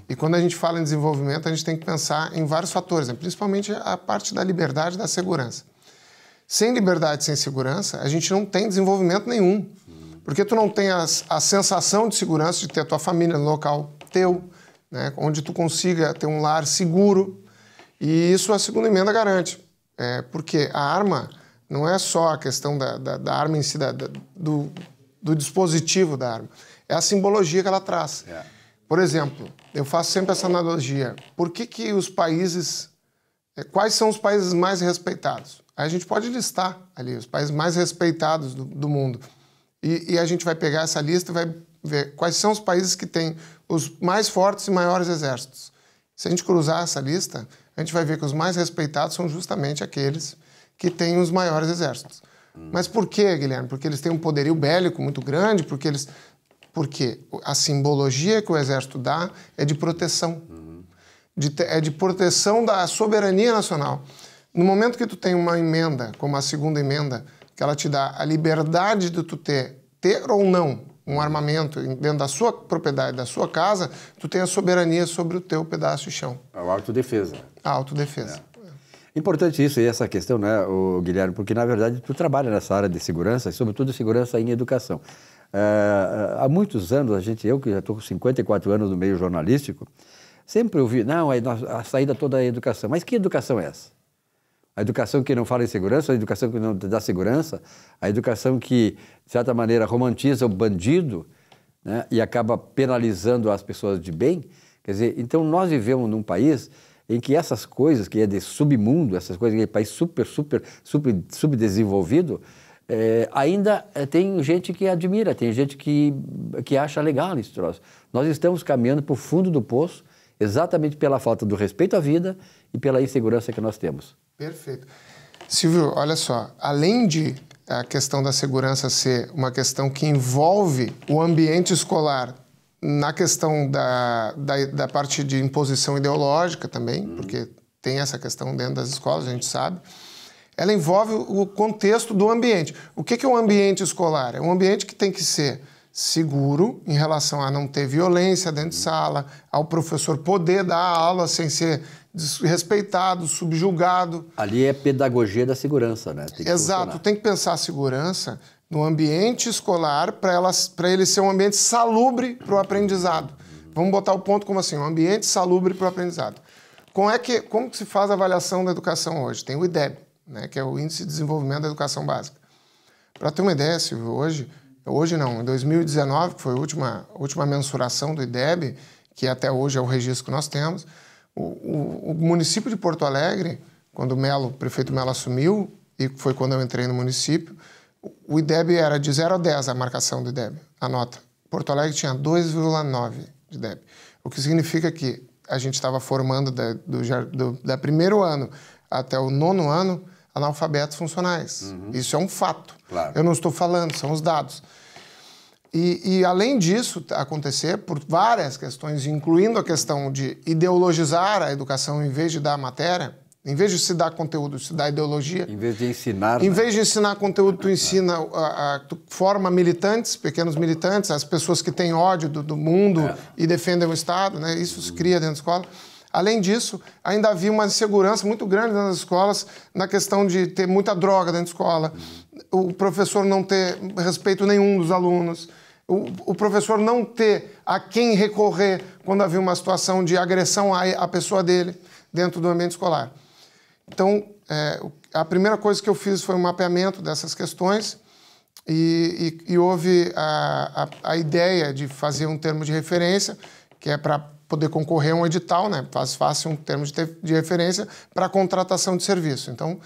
E quando a gente fala em desenvolvimento, a gente tem que pensar em vários fatores, né? Principalmente a parte da liberdade e da segurança. Sem liberdade, sem segurança, a gente não tem desenvolvimento nenhum. Porque tu não tem a sensação de segurança de ter a tua família no local teu, né? Onde tu consiga ter um lar seguro. E isso a segunda emenda garante. Porque a arma não é só a questão da arma em si, do dispositivo da arma. É a simbologia que ela traz. Por exemplo, eu faço sempre essa analogia. Por que os países... Quais são os países mais respeitados? A gente pode listar ali os países mais respeitados do mundo. E a gente vai pegar essa lista e vai ver quais são os países que têm os mais fortes e maiores exércitos. Se a gente cruzar essa lista, a gente vai ver que os mais respeitados são justamente aqueles que têm os maiores exércitos. Mas por quê, Guilherme? Porque eles têm um poderio bélico muito grande, porque a simbologia que o exército dá é de proteção. É de proteção da soberania nacional. No momento que tu tem uma emenda, como a segunda emenda, que ela te dá a liberdade de tu ter ou não um armamento dentro da sua propriedade, da sua casa, tu tem a soberania sobre o teu pedaço de chão.
A autodefesa.
A autodefesa.
Importante isso e essa questão, né, Guilherme, porque na verdade tu trabalha nessa área de segurança, e sobretudo segurança em educação. Há muitos anos, eu que já estou com 54 anos no meio jornalístico, sempre ouvi, não, a saída toda é a educação. Mas que educação é essa? A educação que não fala em segurança, a educação que não dá segurança, a educação que, de certa maneira, romantiza o bandido, né, e acaba penalizando as pessoas de bem. Quer dizer, então nós vivemos num país em que essas coisas, que é de submundo, essas coisas que é país subdesenvolvido, ainda tem gente que admira, tem gente que acha legal esse troço. Nós estamos caminhando para o fundo do poço, exatamente pela falta do respeito à vida e pela insegurança que nós temos.
Perfeito. Silvio, olha só, além de a questão da segurança ser uma questão que envolve o ambiente escolar na questão da parte de imposição ideológica também, porque tem essa questão dentro das escolas, a gente sabe, ela envolve o contexto do ambiente. O que é um ambiente escolar? É um ambiente que tem que ser seguro em relação a não ter violência dentro de sala, ao professor poder dar a aula sem ser desrespeitado, subjugado.
Ali é pedagogia da segurança, né?
Exato, tem que pensar a segurança no ambiente escolar para ele ser um ambiente salubre para o aprendizado. Vamos botar o ponto como assim, um ambiente salubre para o aprendizado. Como que se faz a avaliação da educação hoje? Tem o IDEB, né, que é o Índice de Desenvolvimento da Educação Básica. Para ter uma ideia, Silvio, em 2019, que foi a última mensuração do IDEB, que até hoje é o registro que nós temos, o município de Porto Alegre, quando o prefeito Melo assumiu, e foi quando eu entrei no município, o IDEB era de 0 a 10 a marcação do IDEB, a nota. Porto Alegre tinha 2,9 de IDEB, o que significa que a gente estava formando do primeiro ano até o 9º ano analfabetos funcionais. Isso é um fato.
Claro.
Eu não estou falando, são os dados. E além disso acontecer por várias questões, incluindo a questão de ideologizar a educação em vez de dar matéria, em vez de se dar conteúdo, se dar ideologia.
Em vez de ensinar.
Em vez de ensinar conteúdo, tu ensina, tu forma militantes, pequenos militantes, as pessoas que têm ódio do mundo e defendem o Estado, né? Isso se cria dentro da escola. Além disso, ainda havia uma insegurança muito grande dentro das escolas na questão de ter muita droga dentro da escola, o professor não ter respeito nenhum dos alunos, o professor não ter a quem recorrer quando havia uma situação de agressão à pessoa dele dentro do ambiente escolar. Então, a primeira coisa que eu fiz foi um mapeamento dessas questões e houve a ideia de fazer um termo de referência, que é para poder concorrer a um edital, né? Faz um termo de referência para a contratação de serviço. Então,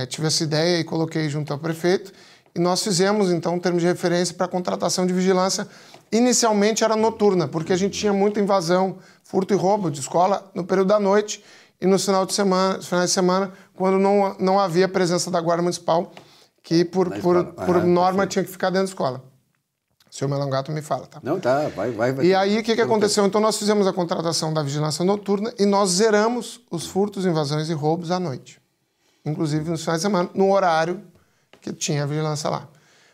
tive essa ideia e coloquei junto ao prefeito e nós fizemos, então, um termo de referência para a contratação de vigilância. Inicialmente era noturna, porque a gente tinha muita invasão, furto e roubo de escola no período da noite e nos finais de semana, quando não havia presença da Guarda Municipal que por norma
perfeito.
tinha que ficar dentro da escola. O senhor Melangato me fala, tá?
Não, tá, vai.
E aí, o que aconteceu? Então, nós fizemos a contratação da vigilância noturna e nós zeramos os furtos, invasões e roubos à noite. Inclusive, nos finais de semana, no horário que tinha a vigilância lá.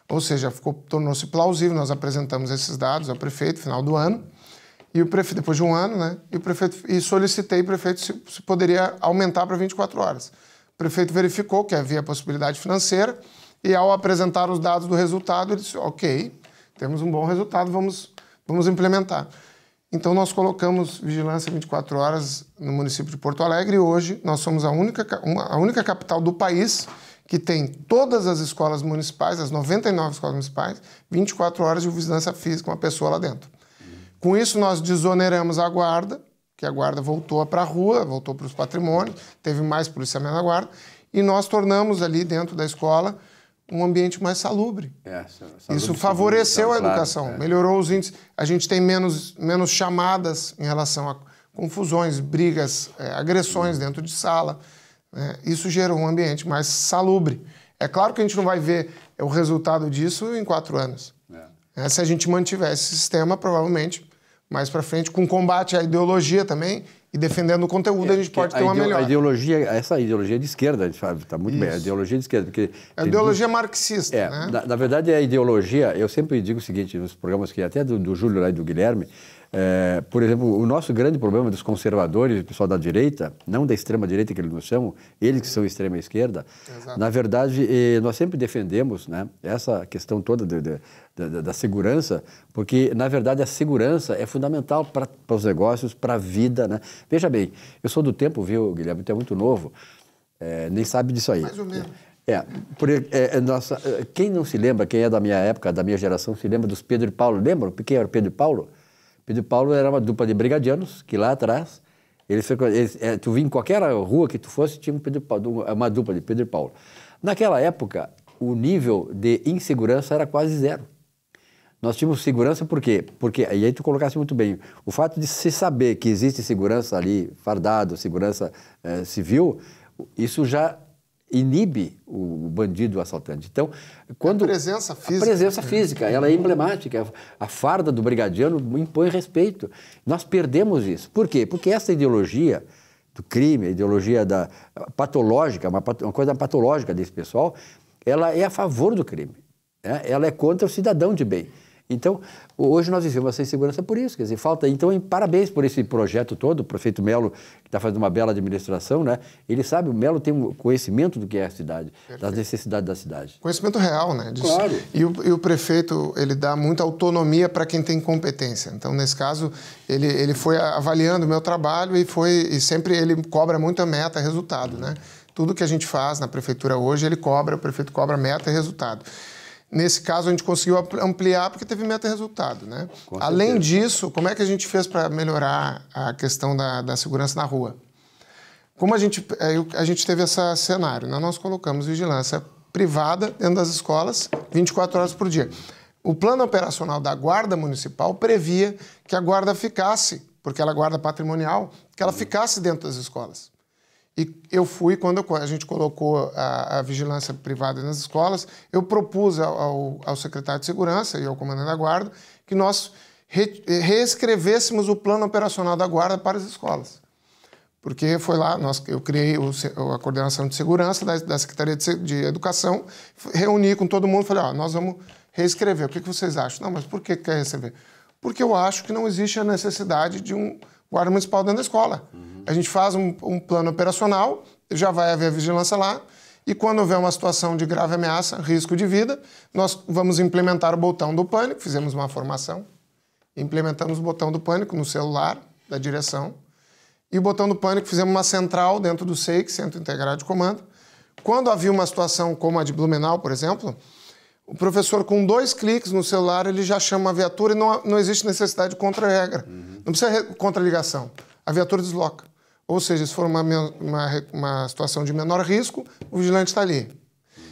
Ou seja, tornou-se plausível, nós apresentamos esses dados ao prefeito no final do ano, e o prefeito, depois de um ano, né? E solicitei ao prefeito se poderia aumentar para 24 horas. O prefeito verificou que havia possibilidade financeira e, ao apresentar os dados do resultado, ele disse, ok, temos um bom resultado, vamos implementar. Então, nós colocamos vigilância 24 horas no município de Porto Alegre e hoje nós somos a única capital do país que tem todas as escolas municipais, as 99 escolas municipais, 24 horas de vigilância física, uma pessoa lá dentro. Com isso, nós desoneramos a guarda, que a guarda voltou para a rua, voltou para os patrimônios, teve mais policiamento na guarda, e nós tornamos ali dentro da escola um ambiente mais salubre. Isso favoreceu a educação, claro, melhorou os índices. A gente tem menos chamadas em relação a confusões, brigas, agressões dentro de sala. Isso gerou um ambiente mais salubre. É claro que a gente não vai ver o resultado disso em 4 anos. Se a gente mantiver esse sistema, provavelmente, mais para frente, com combate à ideologia também, e defendendo o conteúdo, a gente pode ter uma melhora.
Essa ideologia de esquerda, a gente fala, está muito bem, a ideologia de esquerda. Porque
a ideologia marxista, né?
Na verdade, a ideologia, eu sempre digo o seguinte, nos programas que até do Júlio lá e do Guilherme, por exemplo, o nosso grande problema dos conservadores, o pessoal da direita, não da extrema-direita que eles nos chamam, eles que são extrema-esquerda, na verdade, nós sempre defendemos, né, essa questão toda da segurança, porque, na verdade, a segurança é fundamental para os negócios, para a vida, né? Veja bem, eu sou do tempo, viu, Guilherme, tu é muito novo, nem sabe disso aí.
Mais ou menos.
Quem não se lembra, quem é da minha época, da minha geração, se lembra dos Pedro e Paulo, lembram? Quem era o Pedro e Paulo? Pedro e Paulo era uma dupla de brigadianos, que lá atrás, tu vinha em qualquer rua que tu fosse, tinha uma dupla de Pedro e Paulo. Naquela época, o nível de insegurança era quase zero. Nós tínhamos segurança por quê? Porque, e aí tu colocaste muito bem, o fato de se saber que existe segurança ali, fardado, segurança civil, isso já inibe o bandido, o assaltante. Então, quando...
A presença física.
A presença física, ela é emblemática. A farda do brigadiano impõe respeito. Nós perdemos isso. Por quê? Porque essa ideologia do crime, a ideologia patológica, uma coisa patológica desse pessoal, ela é a favor do crime. Ela é contra o cidadão de bem. Então, hoje nós vivemos essa insegurança por isso, quer dizer, falta... Então, parabéns por esse projeto todo, o prefeito Melo, que está fazendo uma bela administração, né? Ele sabe, o Melo tem um conhecimento do que é a cidade, das necessidades da cidade.
Conhecimento real, né? Disso.
Claro.
E o prefeito, ele dá muita autonomia para quem tem competência. Então, nesse caso, ele foi avaliando o meu trabalho e sempre ele cobra muito a meta, resultado, né? Tudo que a gente faz na prefeitura hoje, o prefeito cobra meta e resultado. Nesse caso, a gente conseguiu ampliar porque teve meta e resultado, né? Além disso, como é que a gente fez para melhorar a questão da segurança na rua? Como a gente teve esse cenário, né? Nós colocamos vigilância privada dentro das escolas 24 horas por dia. O plano operacional da Guarda Municipal previa que a guarda ficasse, porque ela é guarda patrimonial, que ela ficasse dentro das escolas. E eu fui, quando a gente colocou a vigilância privada nas escolas, eu propus ao secretário de Segurança e ao comandante da Guarda que nós reescrevêssemos o plano operacional da Guarda para as escolas. Porque foi lá, eu criei a coordenação de segurança da Secretaria de Educação, reuni com todo mundo e falei, nós vamos reescrever, o que vocês acham? Não, mas por que quer reescrever? Porque eu acho que não existe a necessidade de um guarda municipal dentro da escola. A gente faz um plano operacional, já vai haver vigilância lá, e quando houver uma situação de grave ameaça, risco de vida, nós vamos implementar o botão do pânico, fizemos uma formação, implementamos o botão do pânico no celular da direção, e o botão do pânico fizemos uma central dentro do SEIC, Centro Integrado de Comando. Quando havia uma situação como a de Blumenau, por exemplo, o professor, com 2 cliques no celular, ele já chama a viatura e não existe necessidade de contra-regra. Não precisa contra-ligação. A viatura desloca. Ou seja, se for uma situação de menor risco, o vigilante está ali.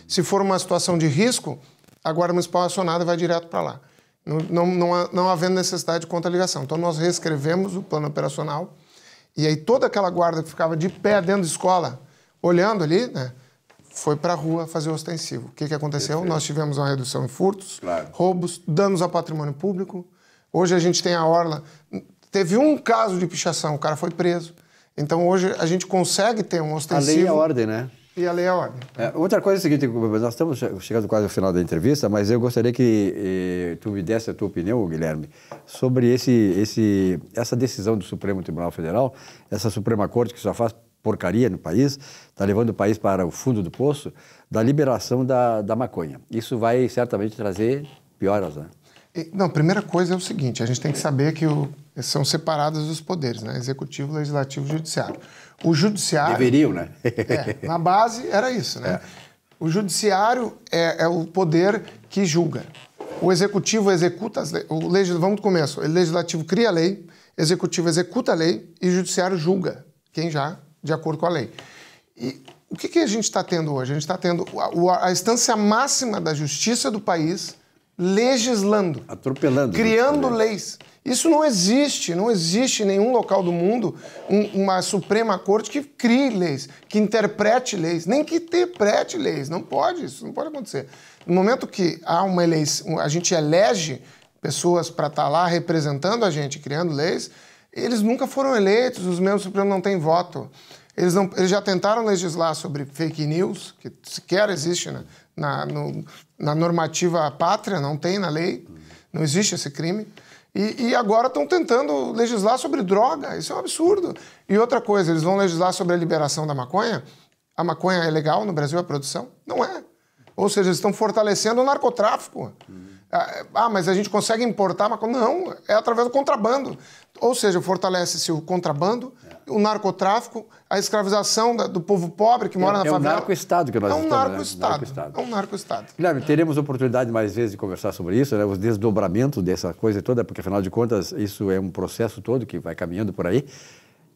Se for uma situação de risco, a Guarda Municipal é acionada e vai direto para lá. Não havendo necessidade de contra-ligação. Então, nós reescrevemos o plano operacional e aí toda aquela guarda que ficava de pé dentro da escola, olhando ali, né, foi para a rua fazer o ostensivo. O que aconteceu? Nós tivemos uma redução em furtos,
Claro.
roubos, danos ao patrimônio público. Hoje a gente tem a orla. Teve um caso de pichação, o cara foi preso. Então hoje a gente consegue ter um
A
ostensivo.
lei e a ordem, né?
E a lei é a ordem.
Outra coisa é o seguinte, nós estamos chegando quase ao final da entrevista, mas eu gostaria que tu me desse a tua opinião, Guilherme, sobre essa decisão do Supremo Tribunal Federal, essa Suprema Corte que só faz porcaria no país, está levando o país para o fundo do poço, da liberação da maconha. Isso vai certamente trazer pioras, né?
Não, a primeira coisa é o seguinte, a gente tem que saber que são separados os poderes, né? Executivo, Legislativo e Judiciário. O Judiciário...
Deveriam, né?
Na base era isso, né? O Judiciário é o poder que julga. O Executivo executa as leis. Vamos do começo. O Legislativo cria a lei, o Executivo executa a lei e o Judiciário julga quem já, de acordo com a lei. E o que a gente está tendo hoje? A gente está tendo a instância máxima da justiça do país legislando.
Atropelando.
Criando leis. Isso não existe em nenhum local do mundo uma Suprema Corte que crie leis, que interprete leis, nem que interprete leis. Não pode, isso não pode acontecer. No momento que há uma eleição, a gente elege pessoas para estar lá representando a gente, criando leis, eles nunca foram eleitos, os membros do Supremo não têm voto. Eles já tentaram legislar sobre fake news, que sequer existe na normativa pátria, não tem na lei, não existe esse crime. E agora estão tentando legislar sobre droga, isso é um absurdo. E outra coisa, eles vão legislar sobre a liberação da maconha. A maconha é legal no Brasil, a produção? Não é. Ou seja, eles estão fortalecendo o narcotráfico. Mas a gente consegue importar maconha? Não, é através do contrabando. Ou seja, fortalece-se o contrabando, o narcotráfico, a escravização do povo pobre que mora na favela.
É um narco-estado que nós estamos, né?
É um narco-estado.
Guilherme, teremos oportunidade mais vezes de conversar sobre isso, né? Os desdobramentos dessa coisa toda, porque afinal de contas isso é um processo todo que vai caminhando por aí.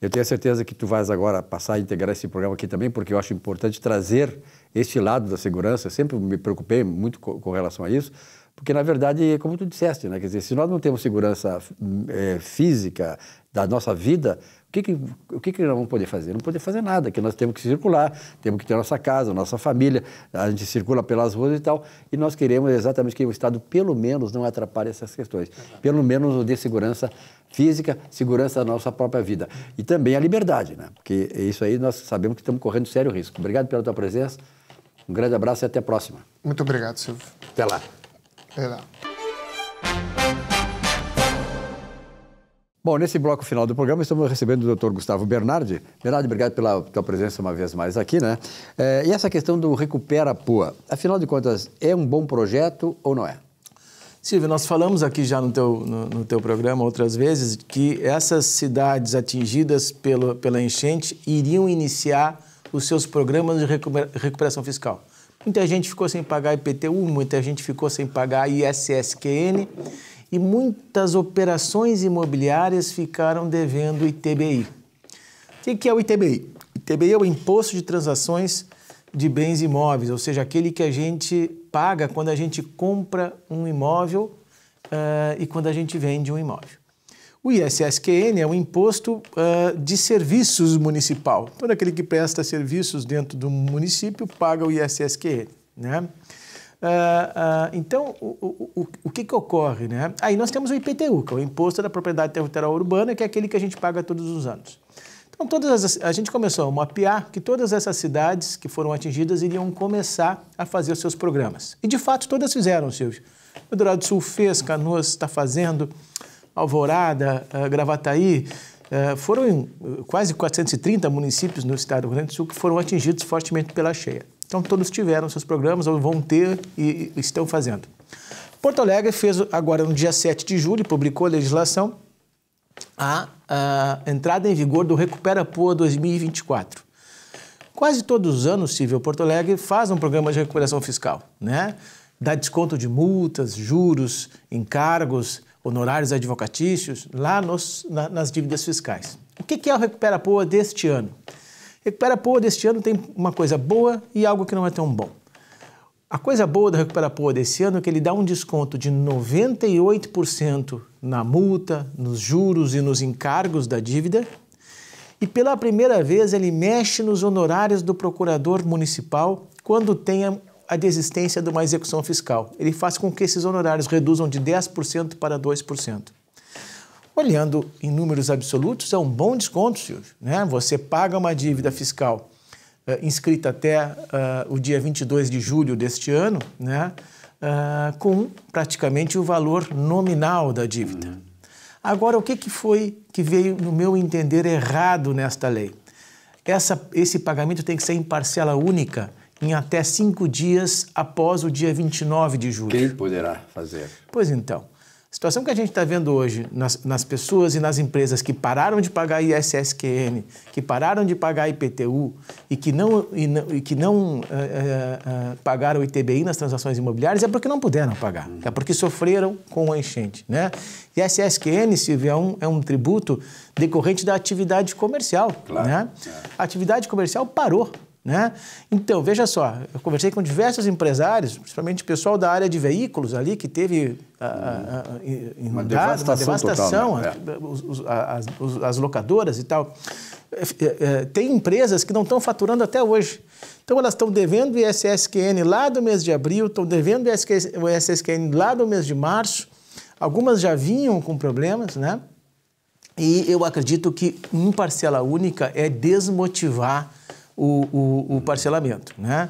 Eu tenho a certeza que tu vais agora passar a integrar esse programa aqui também, porque eu acho importante trazer este lado da segurança. Eu sempre me preocupei muito com relação a isso, porque, na verdade, como tu disseste, né? Quer dizer, se nós não temos segurança física da nossa vida, o que nós vamos poder fazer? Não poder fazer nada, que nós temos que circular, temos que ter nossa casa, nossa família, a gente circula pelas ruas e tal, e nós queremos exatamente que o Estado, pelo menos, não atrapalhe essas questões. Pelo menos dê segurança física, segurança da nossa própria vida. E também a liberdade, né? Porque isso aí nós sabemos que estamos correndo sério risco. Obrigado pela tua presença, um grande abraço e até a próxima.
Muito obrigado, Silvio.
Até lá.
Até lá.
Bom, nesse bloco final do programa, estamos recebendo o Dr. Gustavo Bernardi. Bernardi, obrigado pela tua presença uma vez mais aqui, né? E essa questão do Recupera Poa, afinal de contas, é um bom projeto ou não é?
Silvio, nós falamos aqui já no teu programa outras vezes que essas cidades atingidas pela enchente iriam iniciar os seus programas de recuperação fiscal. Muita gente ficou sem pagar IPTU, muita gente ficou sem pagar ISSQN e muitas operações imobiliárias ficaram devendo ITBI. O que é o ITBI? O ITBI é o Imposto de Transações de Bens Imóveis, ou seja, aquele que a gente paga quando a gente compra um imóvel e quando a gente vende um imóvel. O ISSQN é um imposto de serviços municipal. Todo aquele que presta serviços dentro do município paga o ISSQN, né? Então, o que ocorre, né? Aí nós temos o IPTU, que é o Imposto da Propriedade Territorial Urbana, que é aquele que a gente paga todos os anos. Então, a gente começou a mapear que todas essas cidades que foram atingidas iriam começar a fazer os seus programas. E, de fato, todas fizeram, Silvio. O Eldorado do Sul fez, Canoas está fazendo, Alvorada, Gravataí, foram quase 430 municípios no estado do Rio Grande do Sul que foram atingidos fortemente pela cheia. Então, todos tiveram seus programas, ou vão ter e estão fazendo. Porto Alegre fez agora, no dia 7 de julho, publicou a legislação, a entrada em vigor do Recupera Poa 2024. Quase todos os anos, Silvio, Porto Alegre faz um programa de recuperação fiscal, né? Dá desconto de multas, juros, encargos, honorários advocatícios, lá nas dívidas fiscais. O que é o Recupera Poa deste ano? Recupera Poa deste ano tem uma coisa boa e algo que não é tão bom. A coisa boa do Recupera Poa desse ano é que ele dá um desconto de 98% na multa, nos juros e nos encargos da dívida e pela primeira vez ele mexe nos honorários do procurador municipal quando tem a desistência de uma execução fiscal. Ele faz com que esses honorários reduzam de 10% para 2%. Olhando em números absolutos, é um bom desconto, Silvio, né? Você paga uma dívida fiscal inscrita até o dia 22 de julho deste ano, né? Com praticamente o valor nominal da dívida. Agora, o que foi que veio, no meu entender, errado nesta lei? Esse pagamento tem que ser em parcela única, em até 5 dias após o dia 29 de julho.
Quem poderá fazer?
Pois então, a situação que a gente está vendo hoje nas pessoas e nas empresas que pararam de pagar ISSQN, que pararam de pagar IPTU e que não pagaram o ITBI nas transações imobiliárias é porque não puderam pagar, é porque sofreram com a enchente, né? ISSQN, Silvio, é um tributo decorrente da atividade comercial,
claro,
né? A atividade comercial parou. Né? Então, veja só, eu conversei com diversos empressários, principalmente pessoal da área de veículos ali, que teve uma devastação
total, né?
as locadoras e tal. Tem empresas que não estão faturando até hoje. Então, elas estão devendo o ISSQN lá do mês de abril, estão devendo o ISSQN lá do mês de março. Algumas já vinham com problemas, né? E eu acredito que em parcela única é desmotivar o parcelamento, né?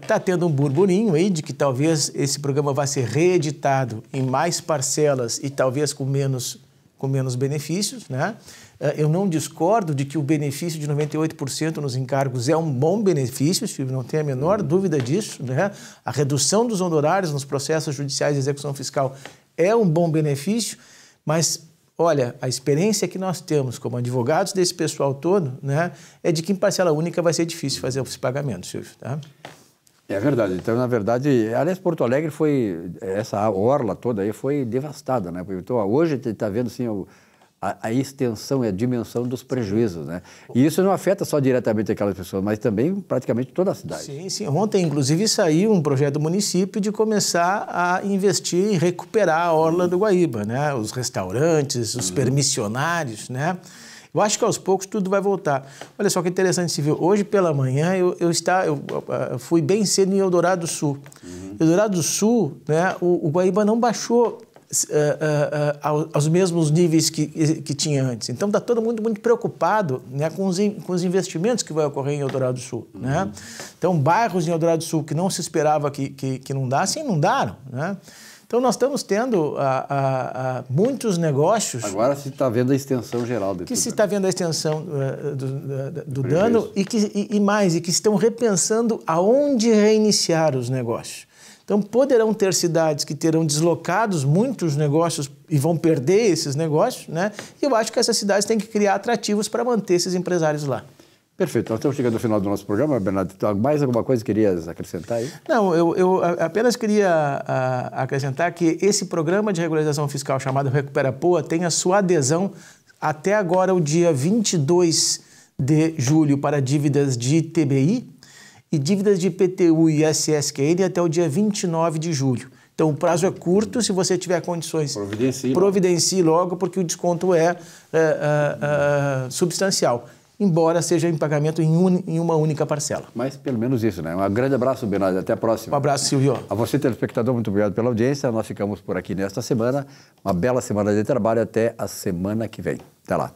Está tendo um burburinho aí de que talvez esse programa vá ser reeditado em mais parcelas e talvez com menos benefícios, né? Eu não discordo de que o benefício de 98% nos encargos é um bom benefício, não tenho a menor dúvida disso, né? A redução dos honorários nos processos judiciais de execução fiscal é um bom benefício, mas olha, a experiência que nós temos como advogados desse pessoal todo, né, é de que em parcela única vai ser difícil fazer esse pagamento, Silvio. Tá?
É verdade. Então, na verdade, aliás, Porto Alegre essa orla toda aí foi devastada, né? Então, hoje está vendo assim, a extensão e a dimensão dos prejuízos, né? E isso não afeta só diretamente aquelas pessoas, mas também praticamente toda a cidade.
Sim, sim. Ontem, inclusive, saiu um projeto do município de começar a investir em recuperar a orla do Guaíba, né? Os restaurantes, os permissionários, né? Eu acho que aos poucos tudo vai voltar. Olha só que interessante, Silvio. Hoje pela manhã eu fui bem cedo em Eldorado do Sul. Eldorado do Sul, né? O Guaíba não baixou aos mesmos níveis que tinha antes. Então, está todo mundo muito preocupado, né, com os investimentos que vai ocorrer em Eldorado do Sul. Né? Então, bairros em Eldorado do Sul que não se esperava que inundassem, inundaram. Né? Então, nós estamos tendo muitos negócios...
Agora se está vendo a extensão geral.
Que se está vendo a extensão do dano e que estão repensando aonde reiniciar os negócios. Então, poderão ter cidades que terão deslocados muitos negócios e vão perder esses negócios, né? E eu acho que essas cidades têm que criar atrativos para manter esses empresários lá.
Perfeito. Nós estamos chegando ao final do nosso programa, Bernardo. Mais alguma coisa que querias acrescentar aí?
Não, eu apenas queria acrescentar que esse programa de regularização fiscal chamado Recupera Poa tem a sua adesão até agora, o dia 22 de julho, para dívidas de ITBI, e dívidas de IPTU e ISSQN até o dia 29 de julho. Então, o prazo é curto, se você tiver condições, providencie logo, porque o desconto é substancial, embora seja em pagamento em uma única parcela.
Mas pelo menos isso, né? Um grande abraço, Bernardo. Até a próxima.
Um abraço, Silvio.
A você, telespectador, muito obrigado pela audiência. Nós ficamos por aqui nesta semana. Uma bela semana de trabalho. Até a semana que vem. Até lá.